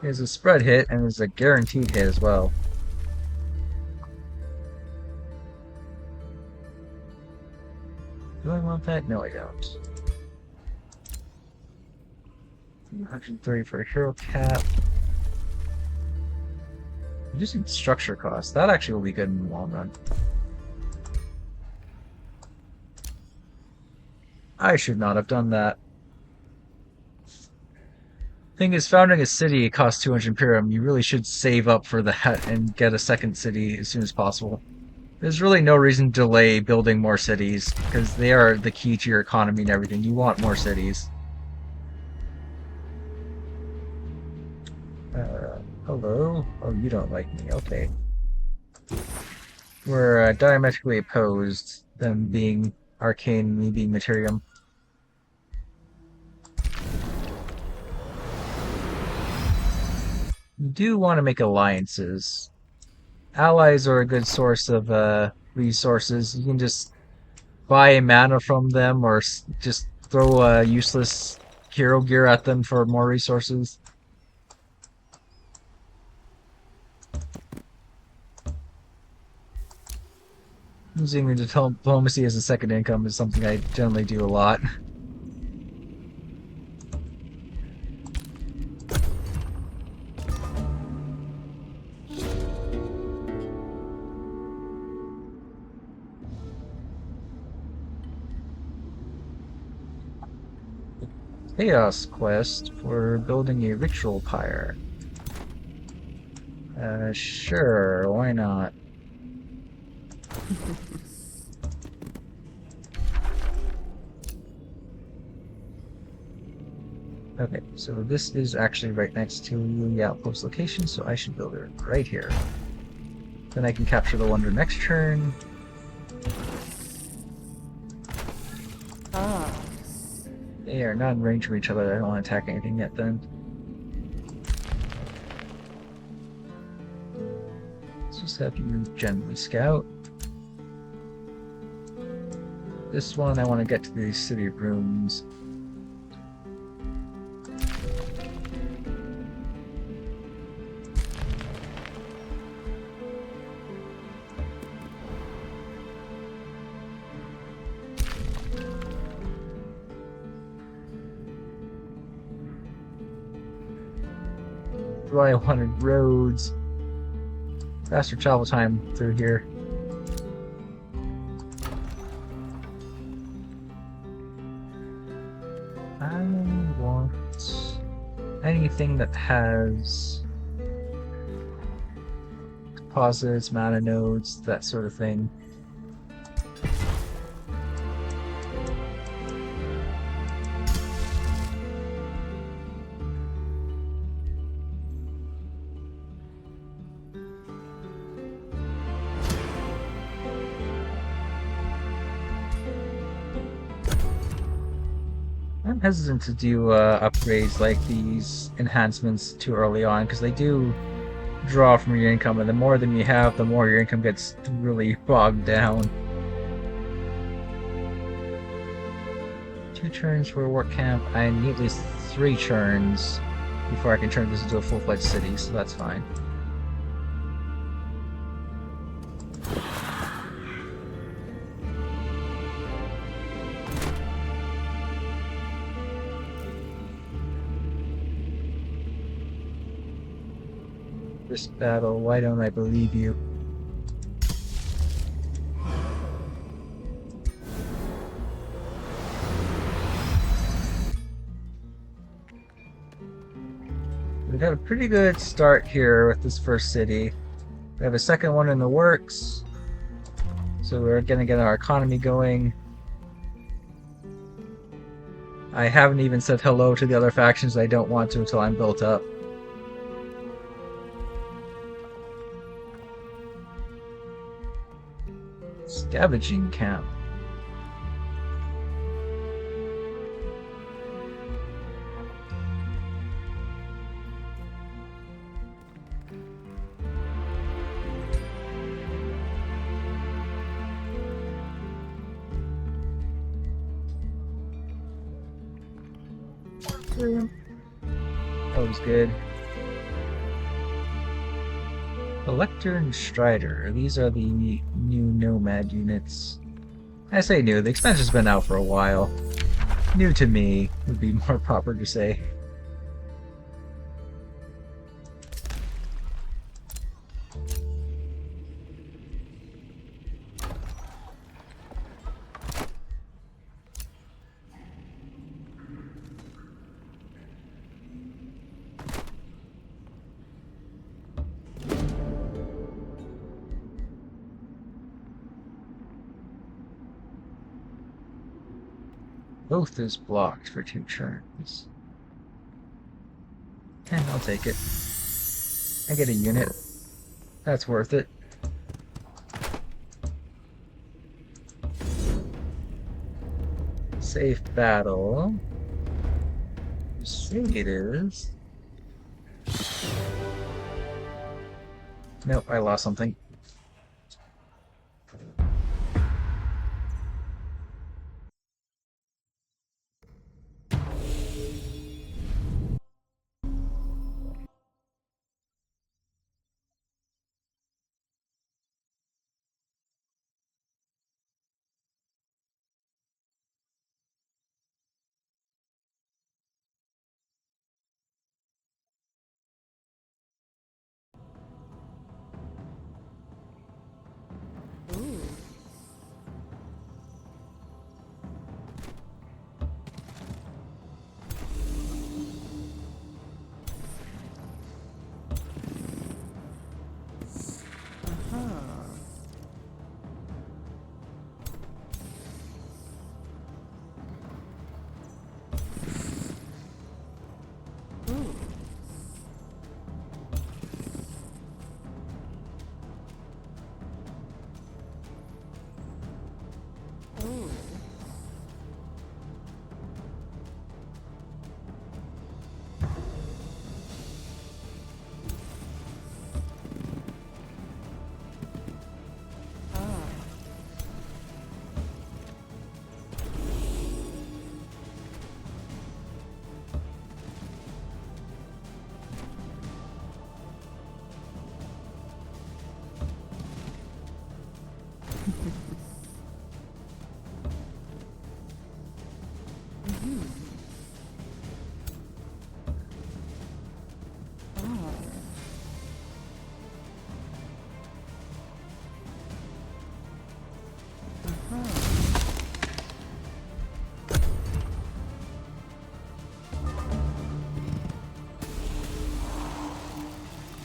There's a spread hit, and there's a guaranteed hit as well. Do I want that? No, I don't. 130 for a hero cap. Reducing structure costs. That actually will be good in the long run. I should not have done that. Thing is, founding a city costs 200 Imperium. You really should save up for that and get a second city as soon as possible. There's really no reason to delay building more cities, because they are the key to your economy and everything. You want more cities. Hello? Oh, you don't like me. Okay. We're diametrically opposed, them being arcane and me being materium. You do want to make alliances. Allies are a good source of resources. You can just buy mana from them or just throw useless hero gear at them for more resources. Using the diplomacy as a second income is something I generally do a lot. Chaos quest for building a ritual pyre. Sure, why not? Okay, so this is actually right next to the outpost location, so I should build it right here. Then I can capture the wonder next turn. Ah. They are not in range from each other. I don't want to attack anything yet then. Let's just have you generally scout. This one I want to get to the city of ruins. I wanted roads. Faster travel time through here. I want anything that has deposits, mana nodes, that sort of thing. I'm hesitant to do upgrades like these enhancements too early on because they do draw from your income, and the more than you have, the more your income gets really bogged down. 2 turns for a work camp. I need at least 3 turns before I can turn this into a full-fledged city, so that's fine. This battle, why don't I believe you? We got a pretty good start here with this first city. We have a second one in the works, so we're gonna get our economy going. I haven't even said hello to the other factions. I don't want to until I'm built up. Scavenging camp. That was good. Elector and Strider. These are the new Nomad units. I say new, the expansion's been out for a while. New to me would be more proper to say. Both is blocked for 2 turns. I'll take it. I get a unit. That's worth it. Safe battle. You say it is. Nope, I lost something.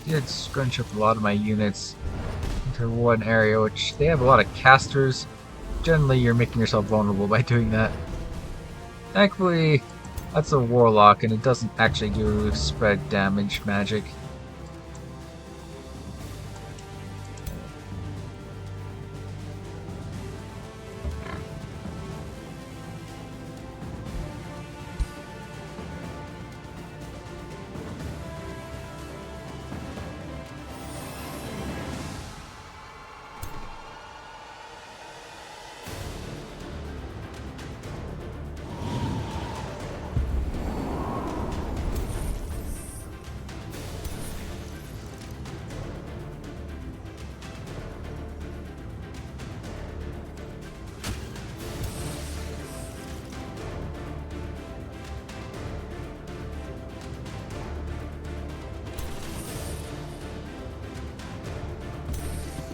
Did scrunch up a lot of my units into one area, which they have a lot of casters. Generally, you're making yourself vulnerable by doing that. Thankfully, that's a warlock, and it doesn't actually do spread damage magic.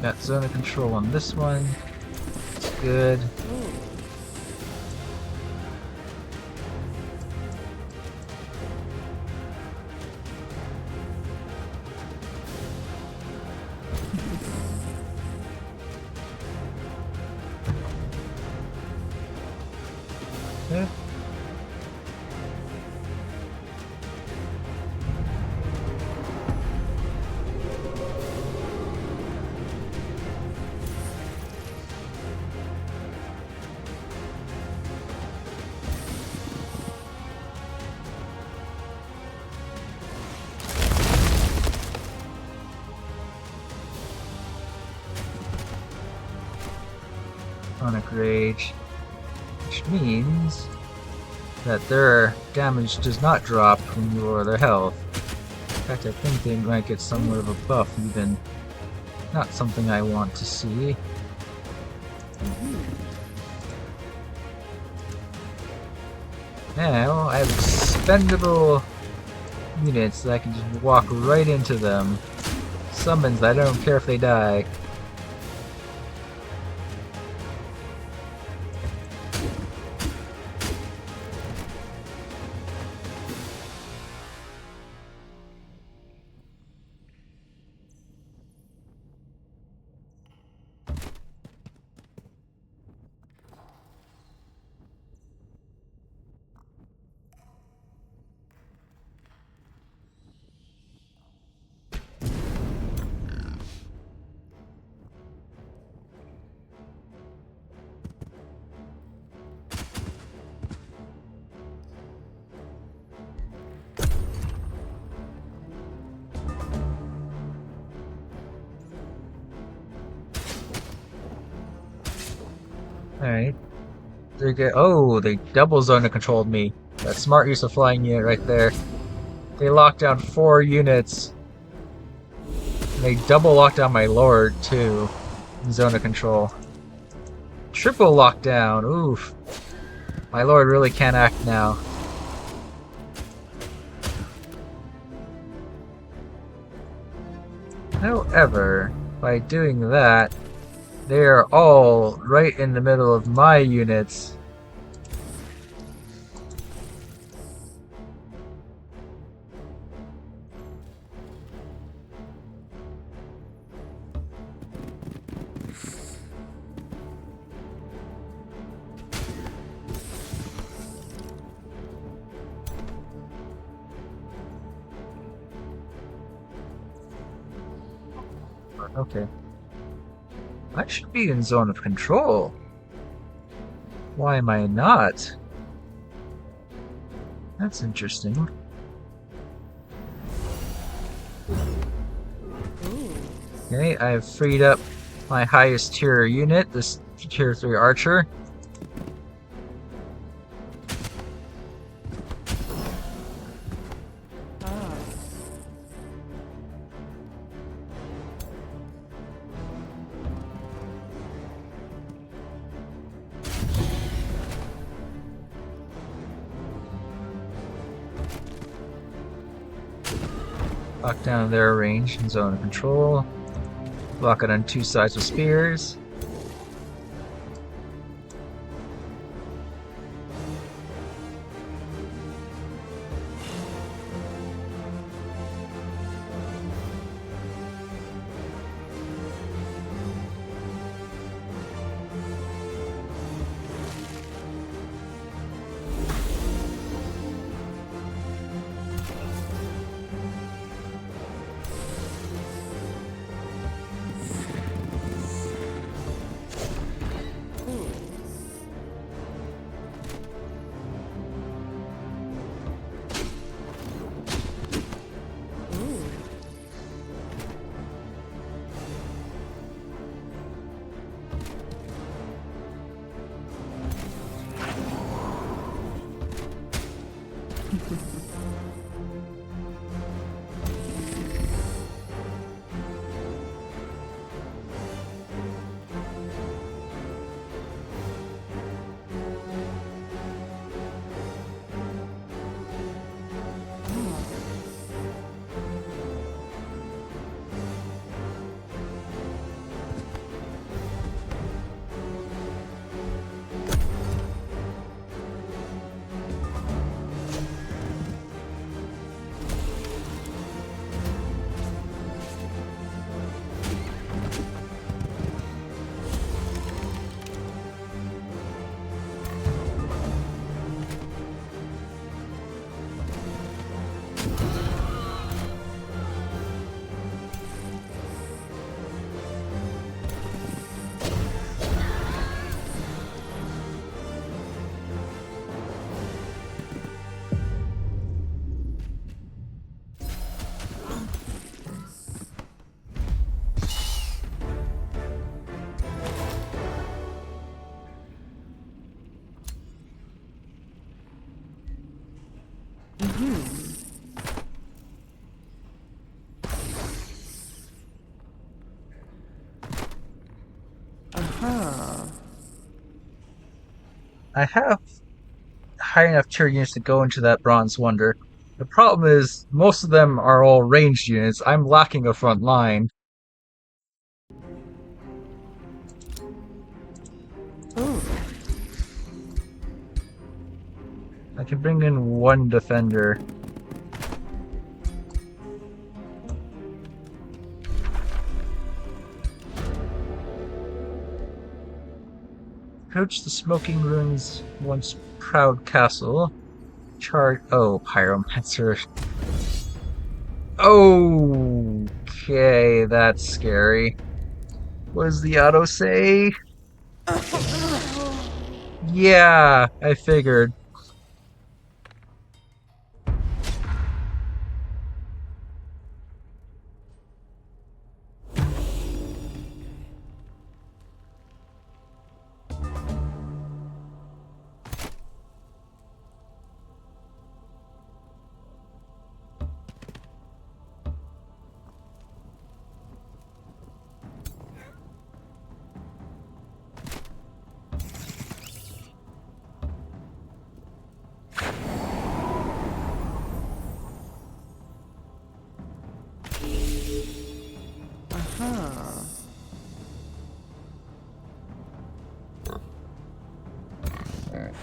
Got zone of control on this one. It's good. Okay. chronic rage, which means that their damage does not drop when you lower their health. In fact, I think they might get somewhat of a buff even. Not something I want to see. Now, I have expendable units that I can just walk right into them. Summons that I don't care if they die. Alright. They double zone controlled me. That smart use of flying unit right there. They locked down 4 units. And they double locked down my lord too. In zone of control. Triple lockdown. Oof. My lord really can't act now. However, by doing that, they are all right in the middle of my units. Okay. I should be in zone of control. Why am I not? That's interesting. Okay, I've freed up my highest tier unit, this tier 3 archer. Lock down their range and zone of control. Block it on 2 sides with spears. I have high enough tier units to go into that Bronze Wonder. The problem is, most of them are all ranged units. I'm lacking a front line. Ooh. I can bring in one defender. Approach the smoking ruins once proud castle. Charge. Oh, pyromancer. Okay, that's scary. What does the auto say? Yeah, I figured. Huh. Alright.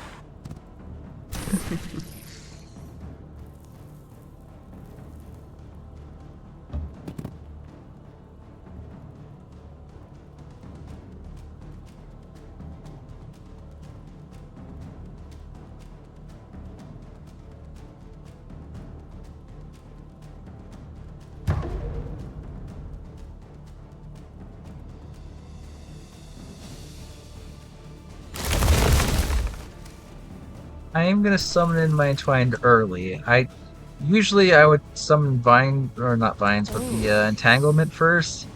I am gonna summon in my Entwined early. Usually I would summon Vine, or not Vines, but the Entanglement first.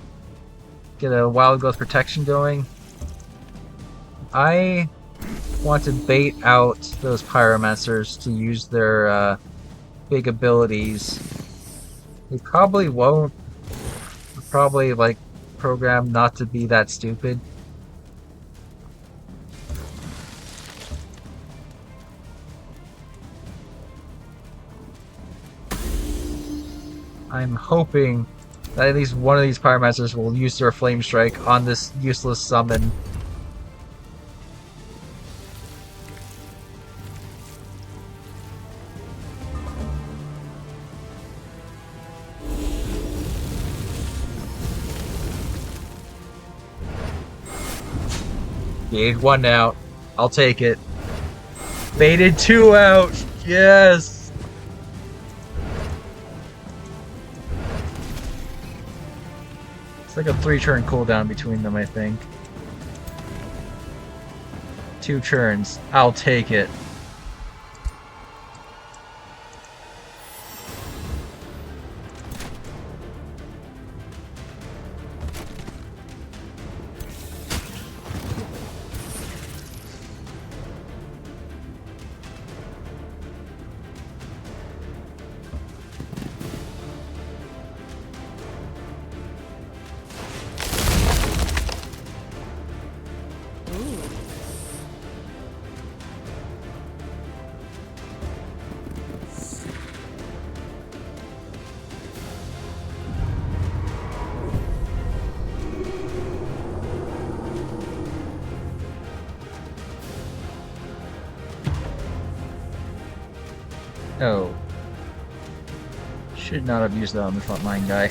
Get a Wild Growth Protection going. I want to bait out those Pyromancers to use their big abilities. They probably won't. They're probably like programmed not to be that stupid. I'm hoping that at least one of these Pyromancers will use their Flame Strike on this useless summon. Baited 1 out. I'll take it. Baited 2 out! Yes! It's like a 3-turn cooldown between them, I think. 2 turns. I'll take it. Oh. Should not have used that on the front line guy.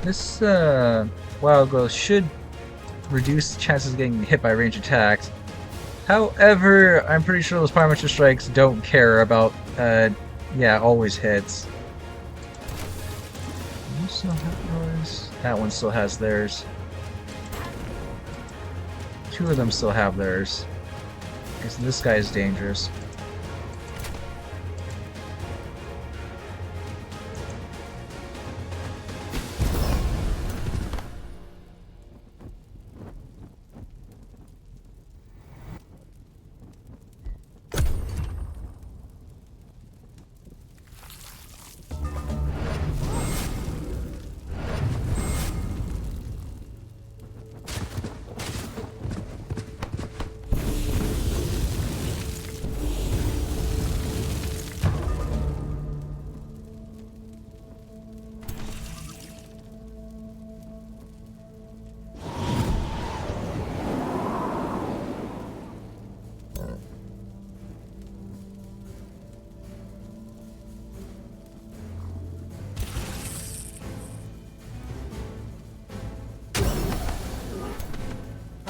This Wild Growth should reduce the chances of getting hit by ranged attacks. However, I'm pretty sure those Pyromancer strikes don't care about, yeah, always hits. You still have yours? That one still has theirs. Two of them still have theirs. Because this guy is dangerous.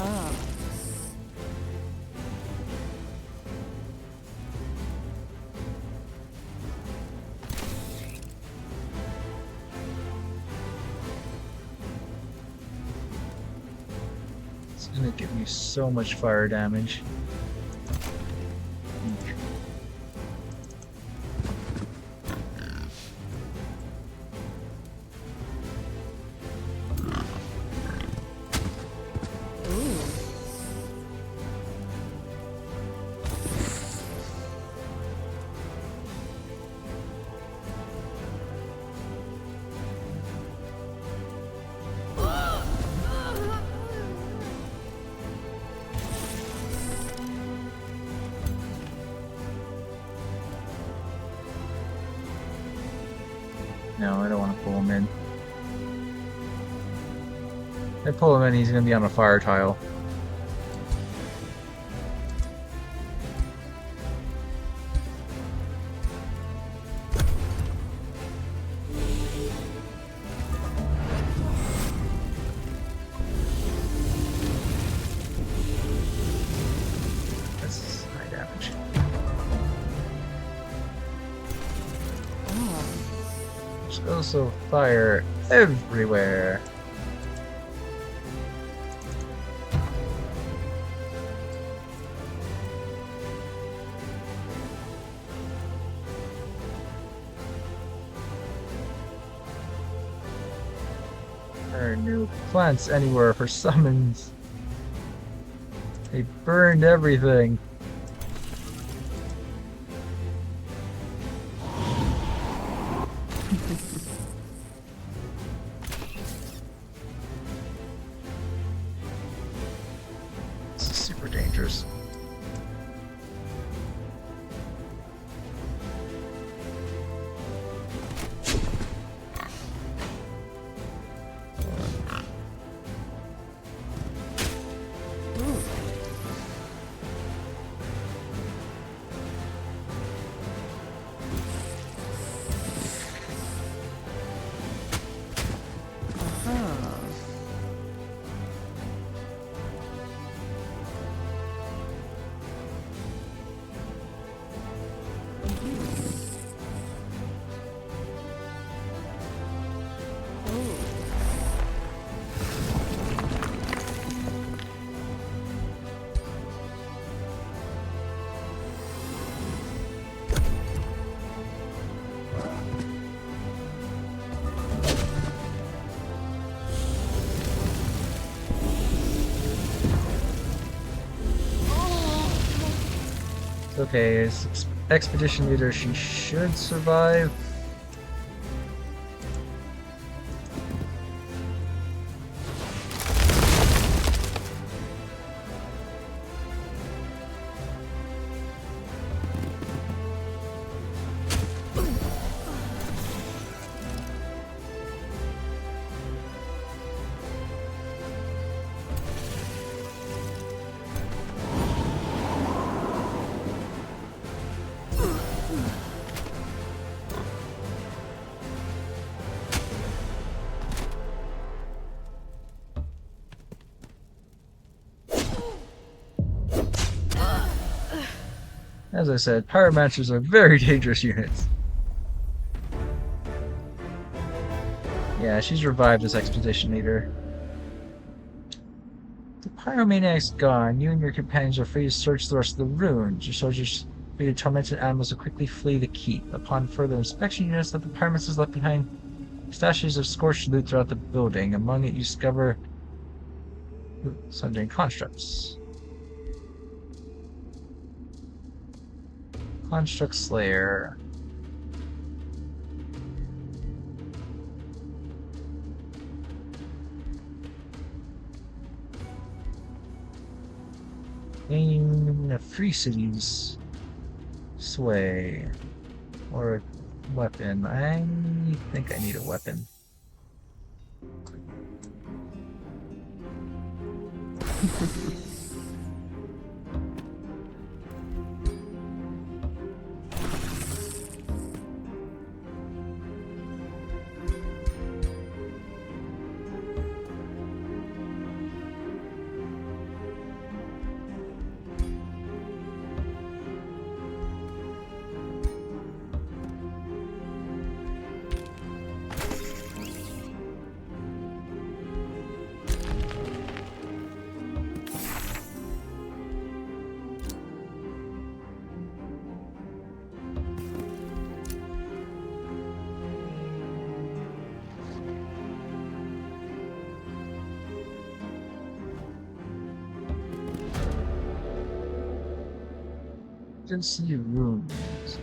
Ah. It's gonna give me so much fire damage. No, I don't want to pull him in. If I pull him in, he's going to be on a fire tile. That's high damage. Ah. There's also fire everywhere. There are no plants anywhere for summons. They burned everything. This is super dangerous. Aha. It's okay, as expedition leader, she should survive. As I said, pyromancers are very dangerous units. Yeah, she's revived as expedition leader. The pyromaniac's gone. You and your companions are free to search the rest of the ruins. Your soldiers free to tormented animals will quickly flee the keep. Upon further inspection, you notice that the pyromancer has left behind stashes of scorched loot throughout the building. Among it, you discover sundry constructs. Construct Slayer. Gain 3 cities. Sway. Or a weapon. I think I need a weapon. Didn't see ruins.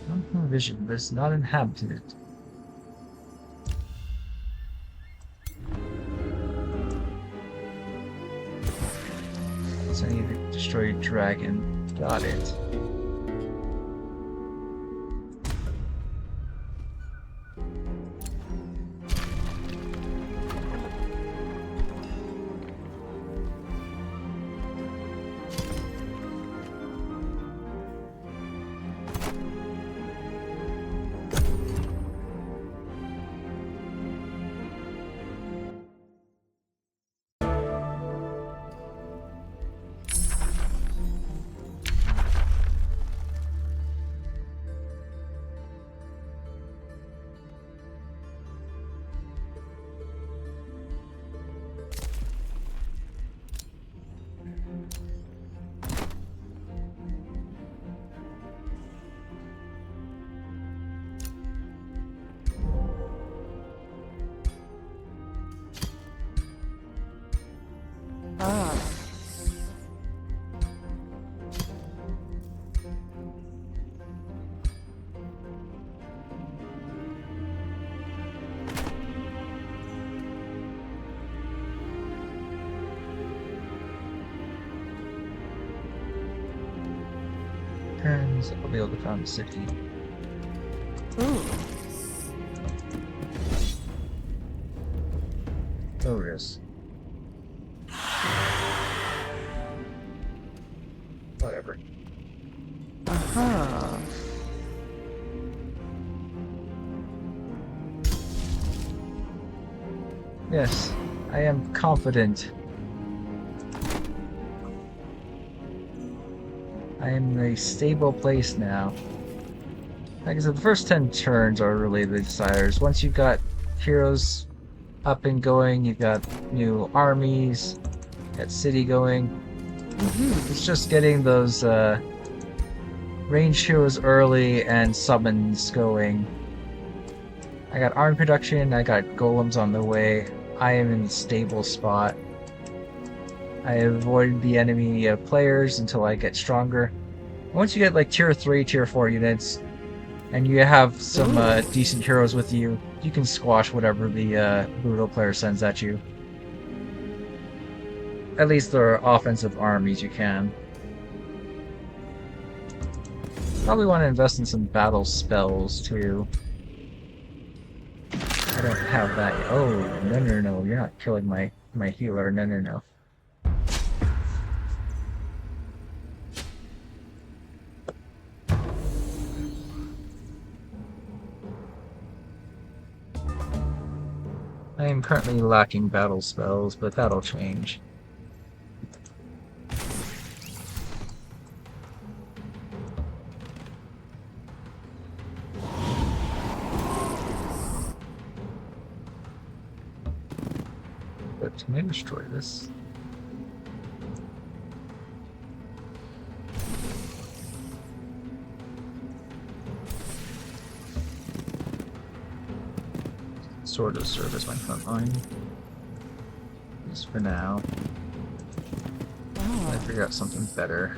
No vision, but it's not inhabited. So I need to destroy a dragon. Got it. Ah. Turns, I'll be able to found the city. Ooh. No risk. Whatever. Uh-huh. Yes, I am confident. I am in a stable place now. Like I said, the first 10 turns are really the desires. Once you've got heroes up and going, you've got new armies, got city going. It's just getting those ranged heroes early and summons going. I got army production, I got golems on the way. I am in a stable spot. I avoid the enemy players until I get stronger. Once you get like tier 3, tier 4 units, and you have some decent heroes with you, you can squash whatever the brutal player sends at you. At least there are offensive armies you can. Probably want to invest in some battle spells too. I don't have that yet. Oh, no, you're not killing my healer. No. I am currently lacking battle spells, but that'll change. But can I destroy this? sort of serve as my front line. At least for now. I figure out something better.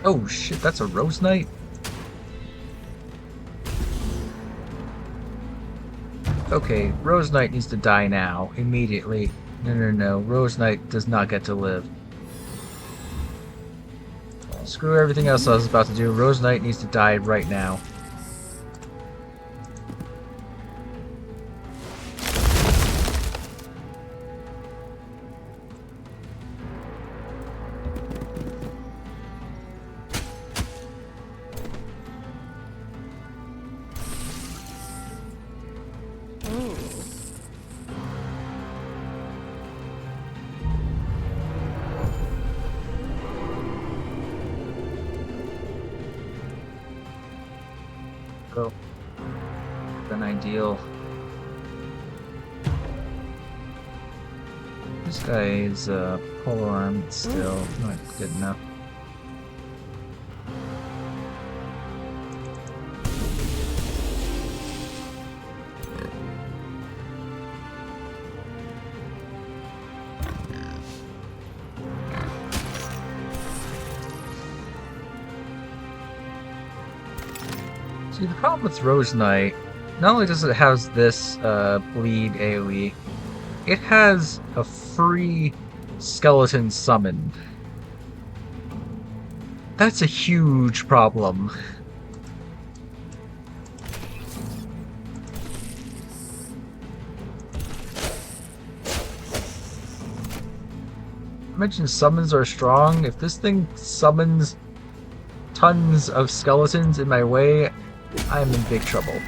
Oh shit, that's a Rose Knight? Okay, Rose Knight needs to die now, immediately. No. Rose Knight does not get to live. Screw everything else I was about to do. Rose Knight needs to die right now. Go. An ideal. This guy is pole armed still, not good enough. See, the problem with Rose Knight, not only does it have this bleed AoE, it has a free skeleton summon. That's a huge problem. I mentioned summons are strong. If this thing summons tons of skeletons in my way, I'm in big trouble.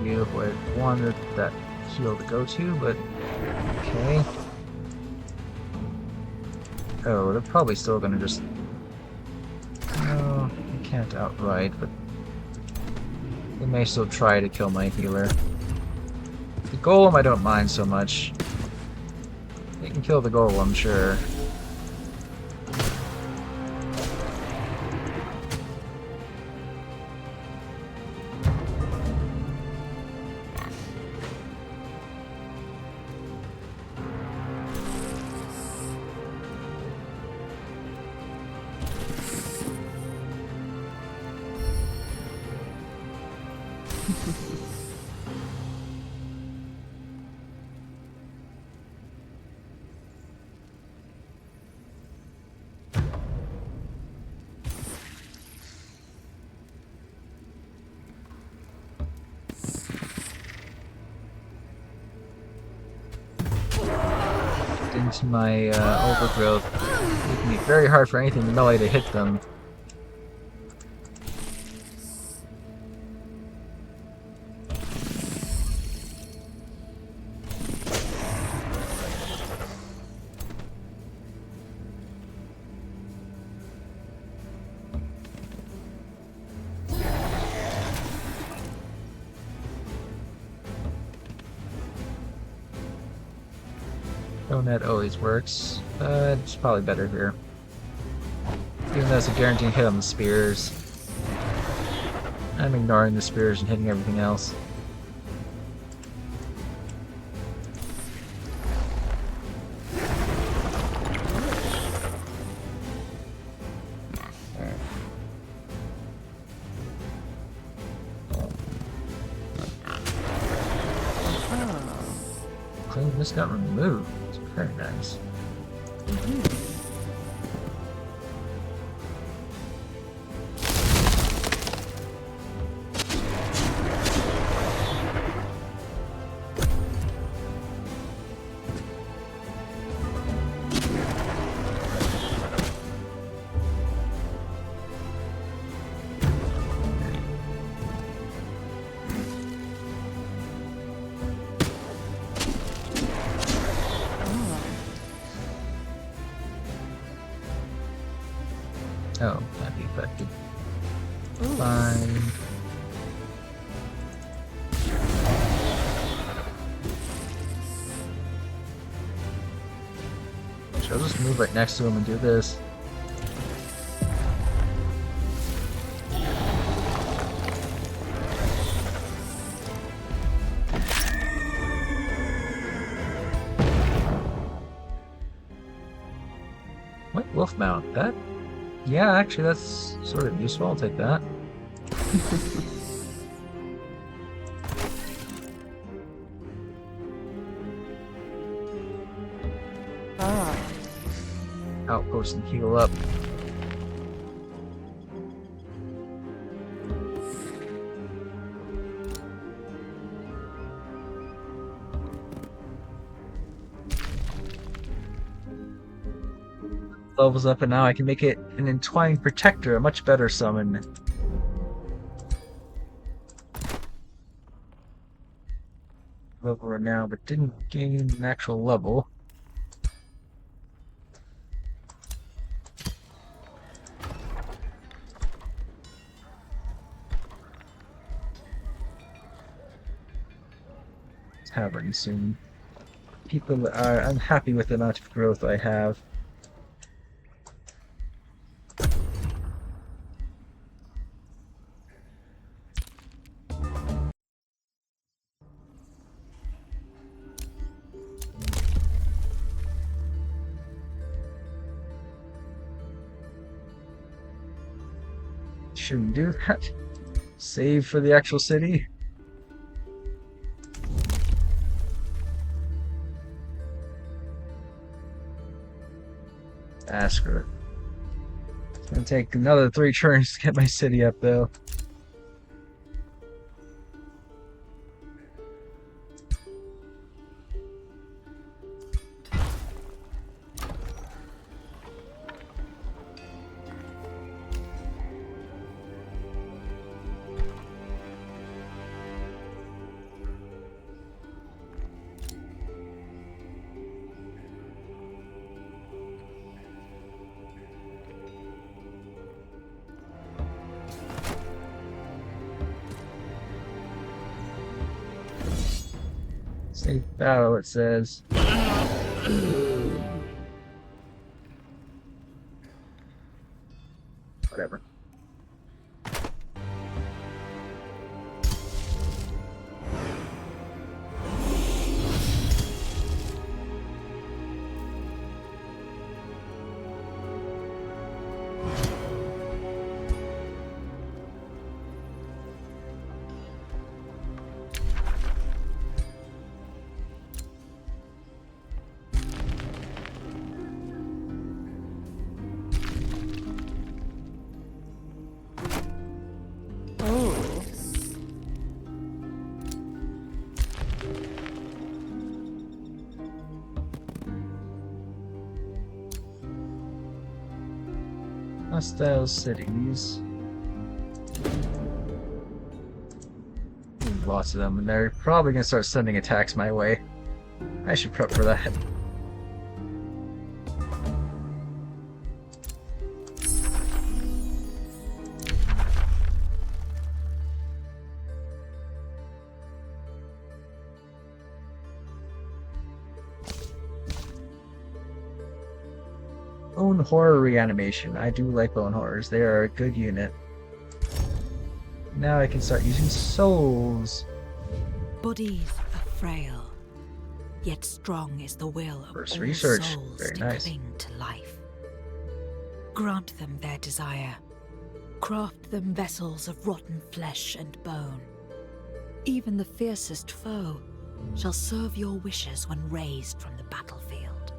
Who I wanted that heal to go to, but okay. Oh, they're probably still gonna just... No, I can't outright, but they may still try to kill my healer. The golem I don't mind so much. They can kill the golem, sure. Into my overgrowth, making it very hard for anything in melee to hit them. Net always works. It's probably better here. Even though it's a guaranteed hit on the spears. I'm ignoring the spears and hitting everything else. just got removed. Very nice. Oh, can't be affected. Fine. I'll just move right next to him and do this. What? Wolf mount? That? Yeah, actually that's sort of useful. I'll take that. Outpost and heal up. Levels up, and now I can make it an Entwined Protector, a much better summon. Level now, but didn't gain an actual level. Tavern soon. People are unhappy with the amount of growth I have. Shouldn't do that. Save for the actual city. Ask her. It's gonna take another 3 turns to get my city up, though. Safe battle, it says. Whatever. Hostile cities. Lots of them, and they're probably gonna start sending attacks my way. I should prep for that. Bone Horror Reanimation. I do like Bone Horrors. They are a good unit. Now I can start using souls. Bodies are frail, yet strong is the will of First all research. souls Very to nice. cling to life. Grant them their desire. Craft them vessels of rotten flesh and bone. Even the fiercest foe shall serve your wishes when raised from the battlefield.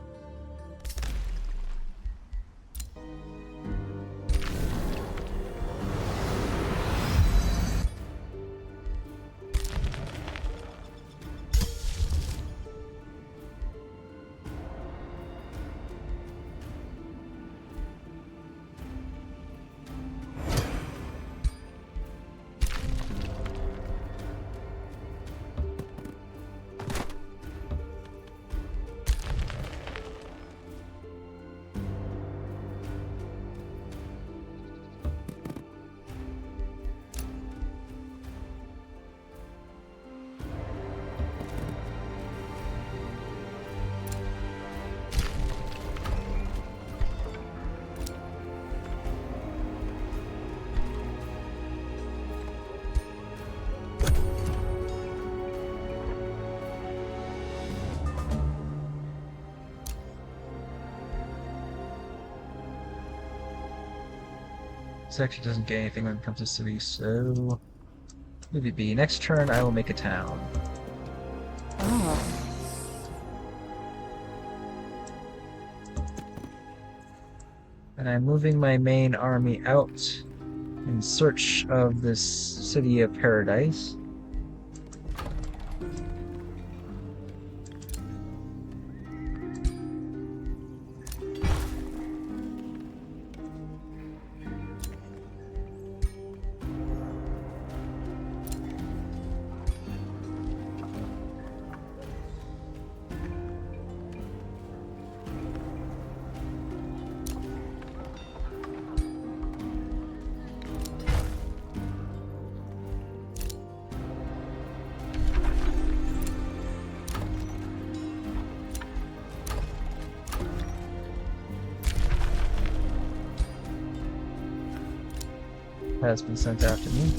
This actually doesn't get anything when it comes to city, so maybe B. Next turn, I will make a town. Oh. And I'm moving my main army out in search of this city of paradise. Has been sent after me.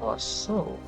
Oh, so.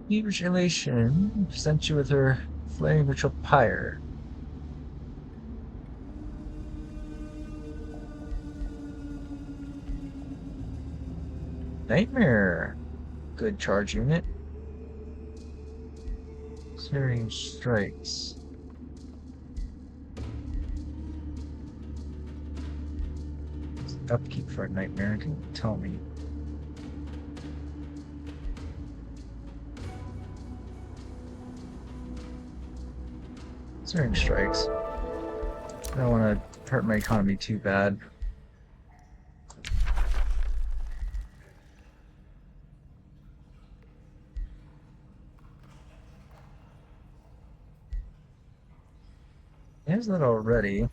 Huge elation sent you with her flaring ritual pyre. Nightmare. Good charge unit. Searing strikes. Upkeep for a nightmare, didn't tell me. Searing strikes. I don't want to hurt my economy too bad. Is that already?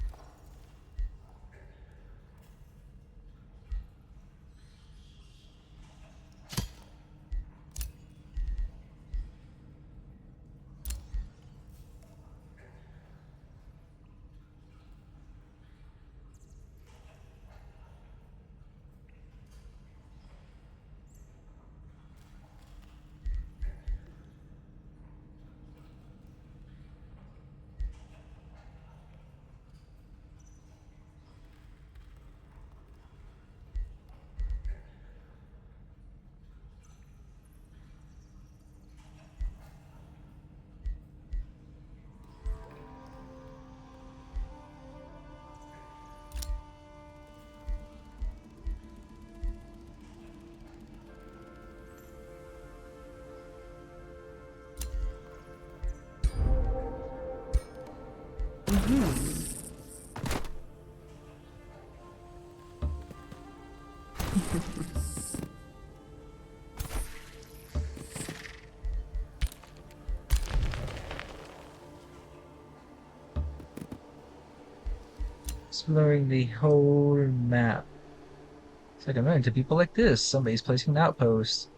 Exploring the whole map. It's like I'm running into people like this. Somebody's placing an outpost.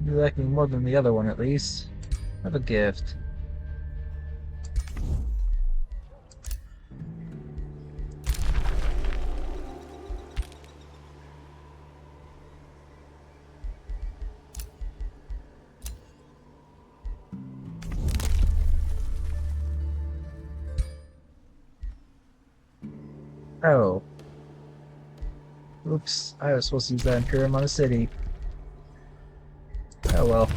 You like me more than the other one, at least. Have a gift. Oh. Oops, I was supposed to use that Imperium on a city. Oh well.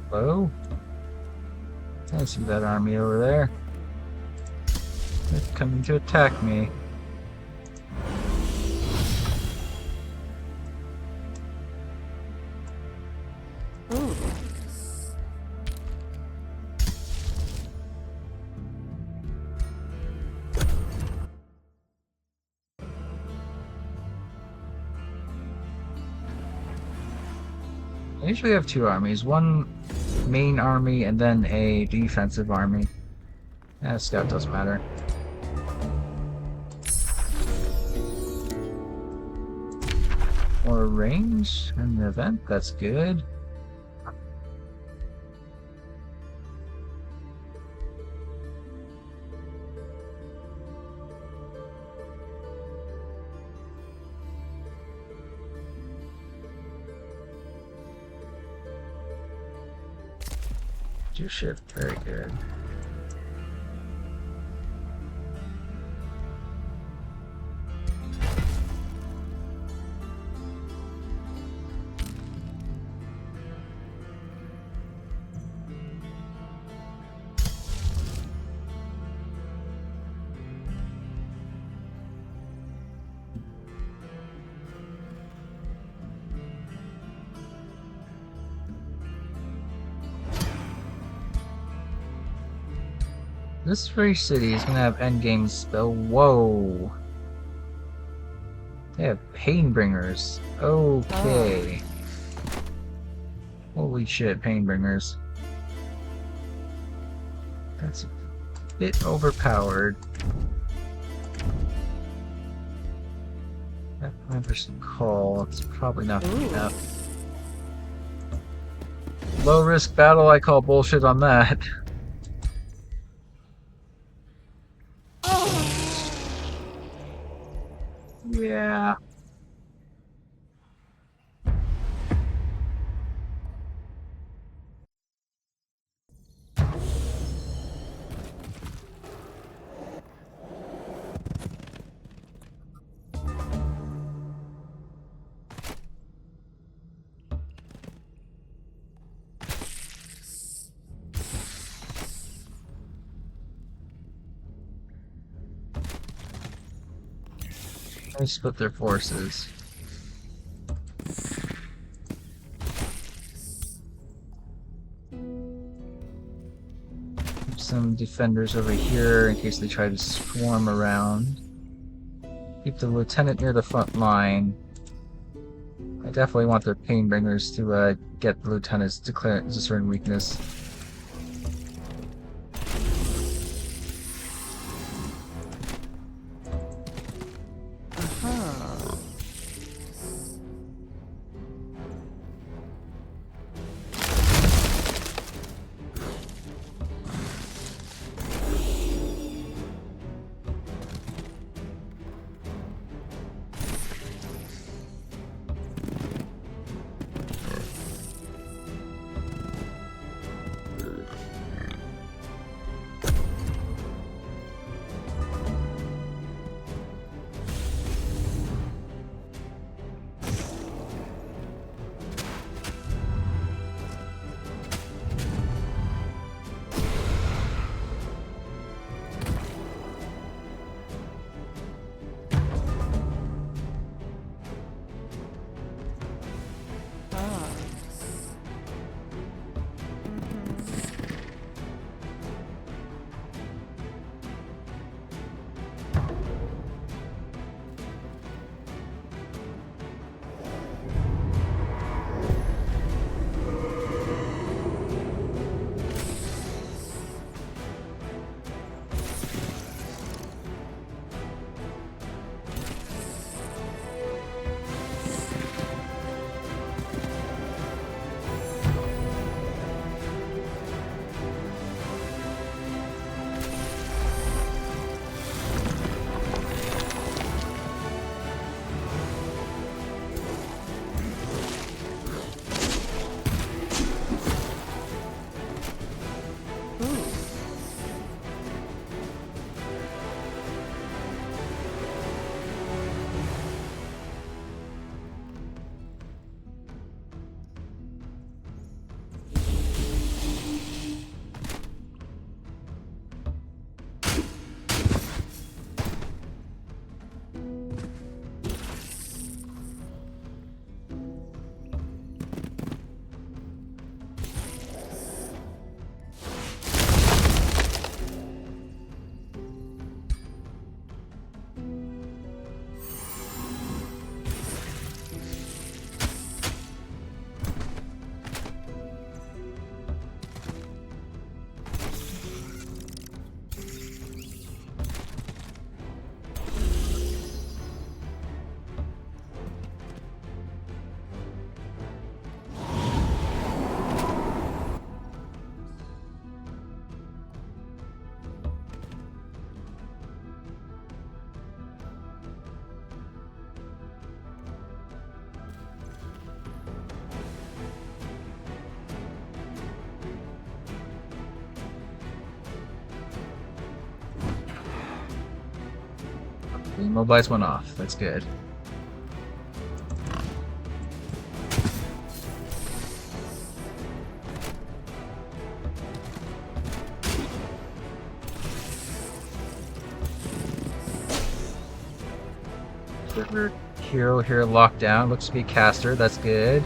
Hello? I see that army over there. They're coming to attack me. Ooh. I usually have two armies. One main army and then a defensive army. Scout doesn't matter. More range in the event, that's good. Your ship, very good. This very city is gonna have endgame spell. Whoa! They have Painbringers. Okay. Holy shit, Painbringers. That's a bit overpowered. That 5% call, it's probably not gonna be enough. Low risk battle, I call bullshit on that. Yeah. They split their forces. Some defenders over here in case they try to swarm around. Keep the lieutenant near the front line. I definitely want the Painbringers to get the lieutenant's discern weakness. Immobilize one off. That's good. Hero here locked down. Looks to be a caster. That's good.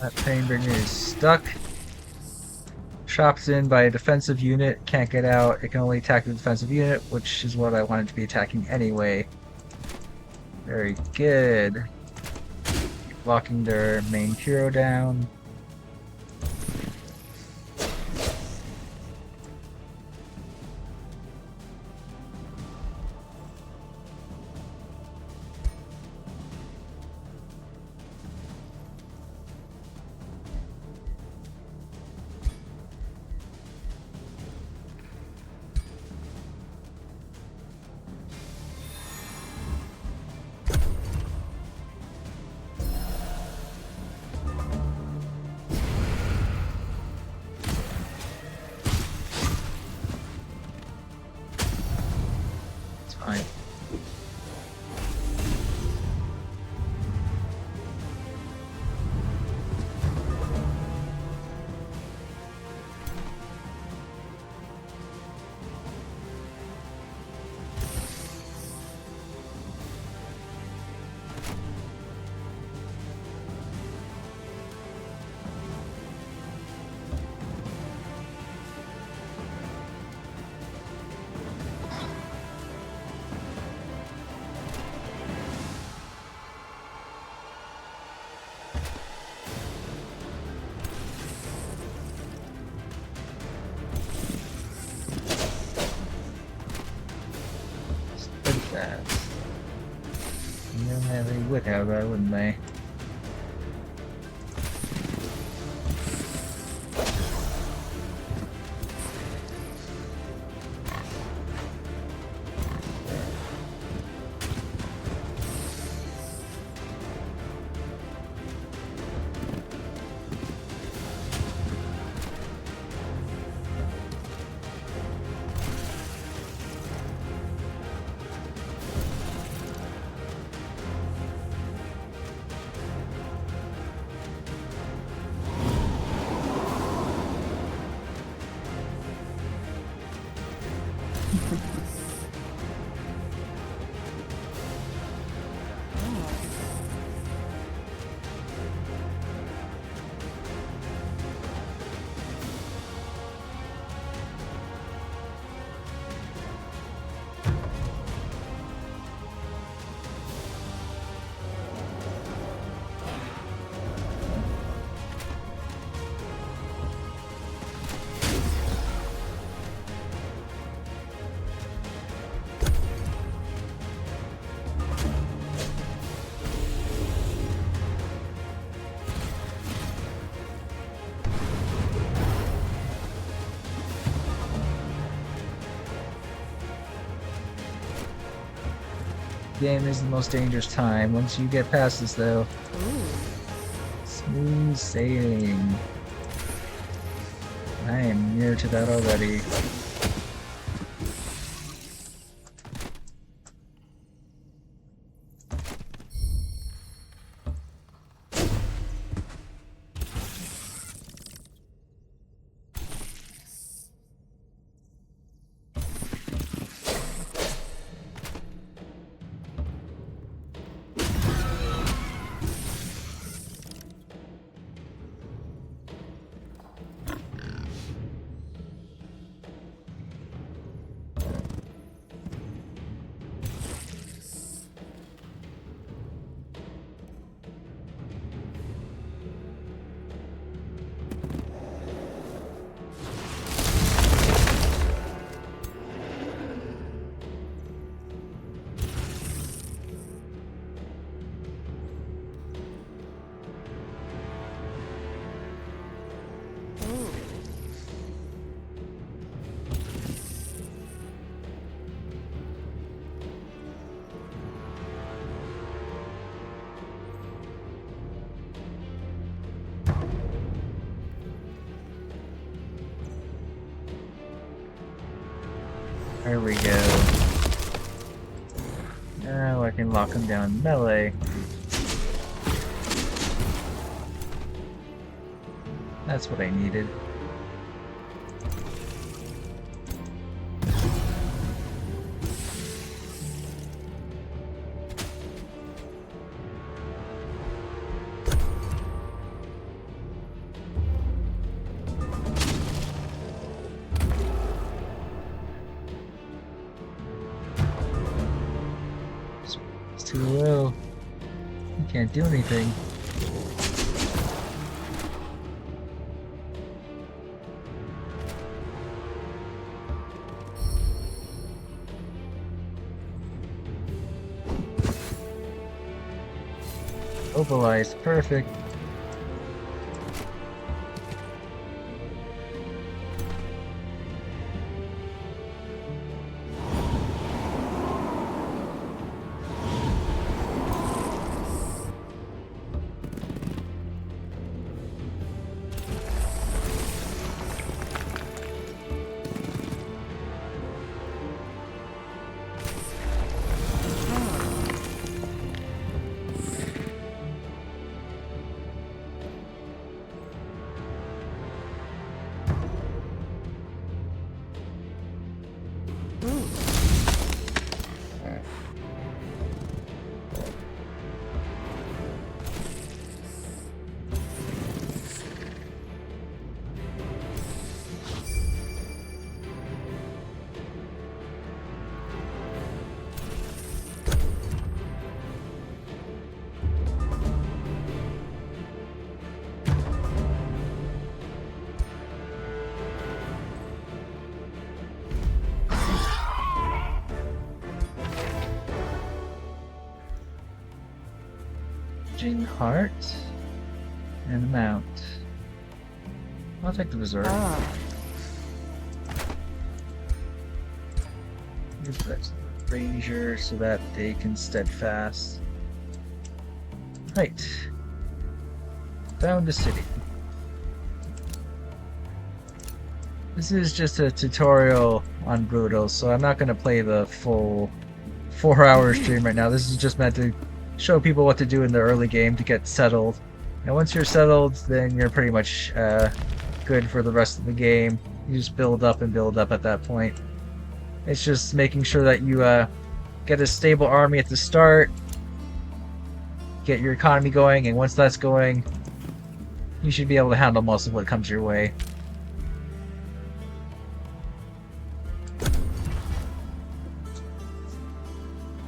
That Painbringer is stuck. Trapped in by a defensive unit, can't get out. It can only attack the defensive unit, which is what I wanted to be attacking anyway. Very good. Locking their main hero down. Fine. That. Yeah, they would have that, wouldn't they? game is the most dangerous time. Once you get past this, though, Ooh. smooth sailing. I am near to that already. Ooh. There we go. Now I can lock him down melee. That's what I needed. It's too low. You can't do anything. Mobilized, perfect. Ooh. Heart and a mount. I'll take the reserve. Ah. Use that ranger so that they can steadfast. Right. Found the city. This is just a tutorial on Brutal, so I'm not going to play the full 4-hour stream right now. This is just meant to show people what to do in the early game to get settled. And once you're settled, then you're pretty much good for the rest of the game. You just build up and build up at that point. It's just making sure that you get a stable army at the start, get your economy going, and once that's going, you should be able to handle most of what comes your way.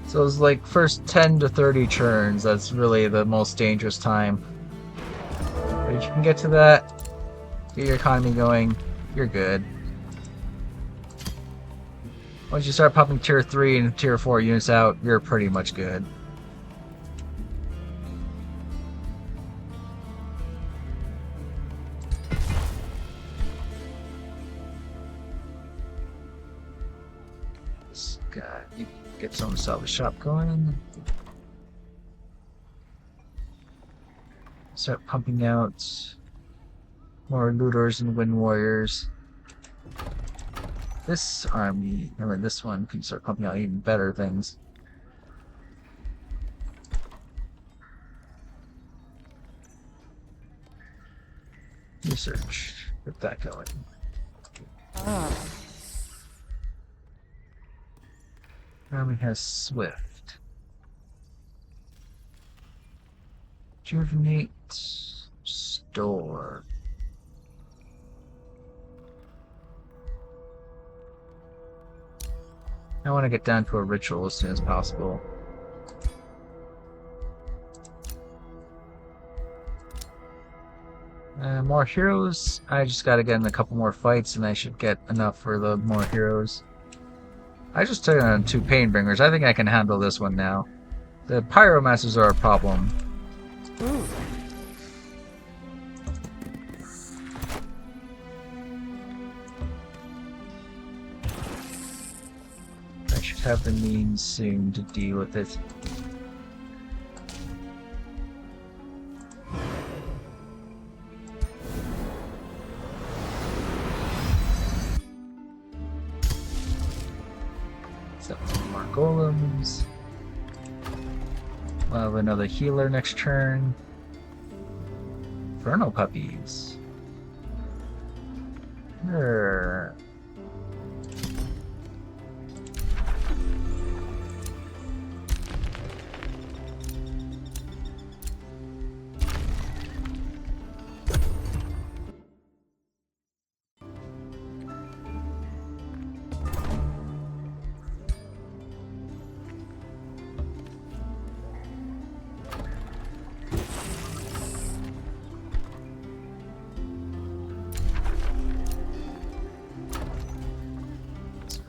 So it's like first 10 to 30 turns, that's really the most dangerous time. But if you can get to that, get your economy going, you're good. Once you start popping tier 3 and tier 4 units out, you're pretty much good. This guy, you get some salvage shop going. Start pumping out more looters and wind warriors. This army, I mean, this one can start pumping out even better things. Research. Get that going. Army has Swift. Rejuvenate. Store. I want to get down to a ritual as soon as possible. More heroes. I just gotta get in a couple more fights and I should get enough for the more heroes. I just took on 2 Painbringers. I think I can handle this one now. The Pyromancers are a problem. Ooh. I should have the means soon to deal with it. Some more golems. We'll have another healer next turn. Infernal puppies. Sure.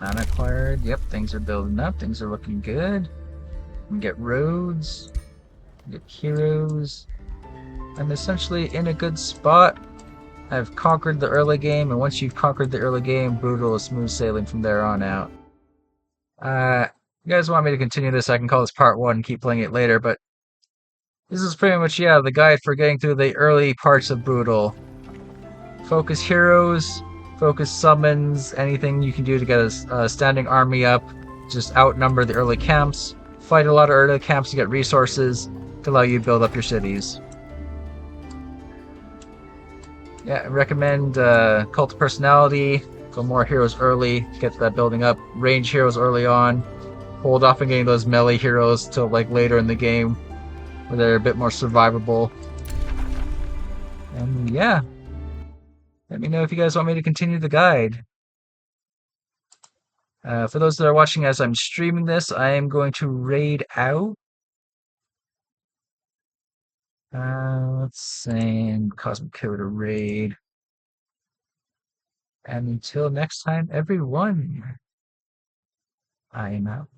Mana acquired. Yep, things are building up. Things are looking good. We get roads. We get heroes. I'm essentially in a good spot. I've conquered the early game, and once you've conquered the early game, brutal is smooth sailing from there on out. You guys want me to continue this? I can call this part 1 and keep playing it later, but this is pretty much, yeah, the guide for getting through the early parts of Brutal. Focus heroes, focus summons, anything you can do to get a standing army up. Just outnumber the early camps. Fight a lot of early camps to get resources to allow you to build up your cities. Yeah, I recommend Cult of Personality. Go more heroes early, get that building up. Range heroes early on. Hold off on getting those melee heroes till like later in the game, where they're a bit more survivable. And yeah, let me know if you guys want me to continue the guide. For those that are watching as I'm streaming this, I am going to raid out. Let's send Cosmic Code to raid. And until next time, everyone, I am out.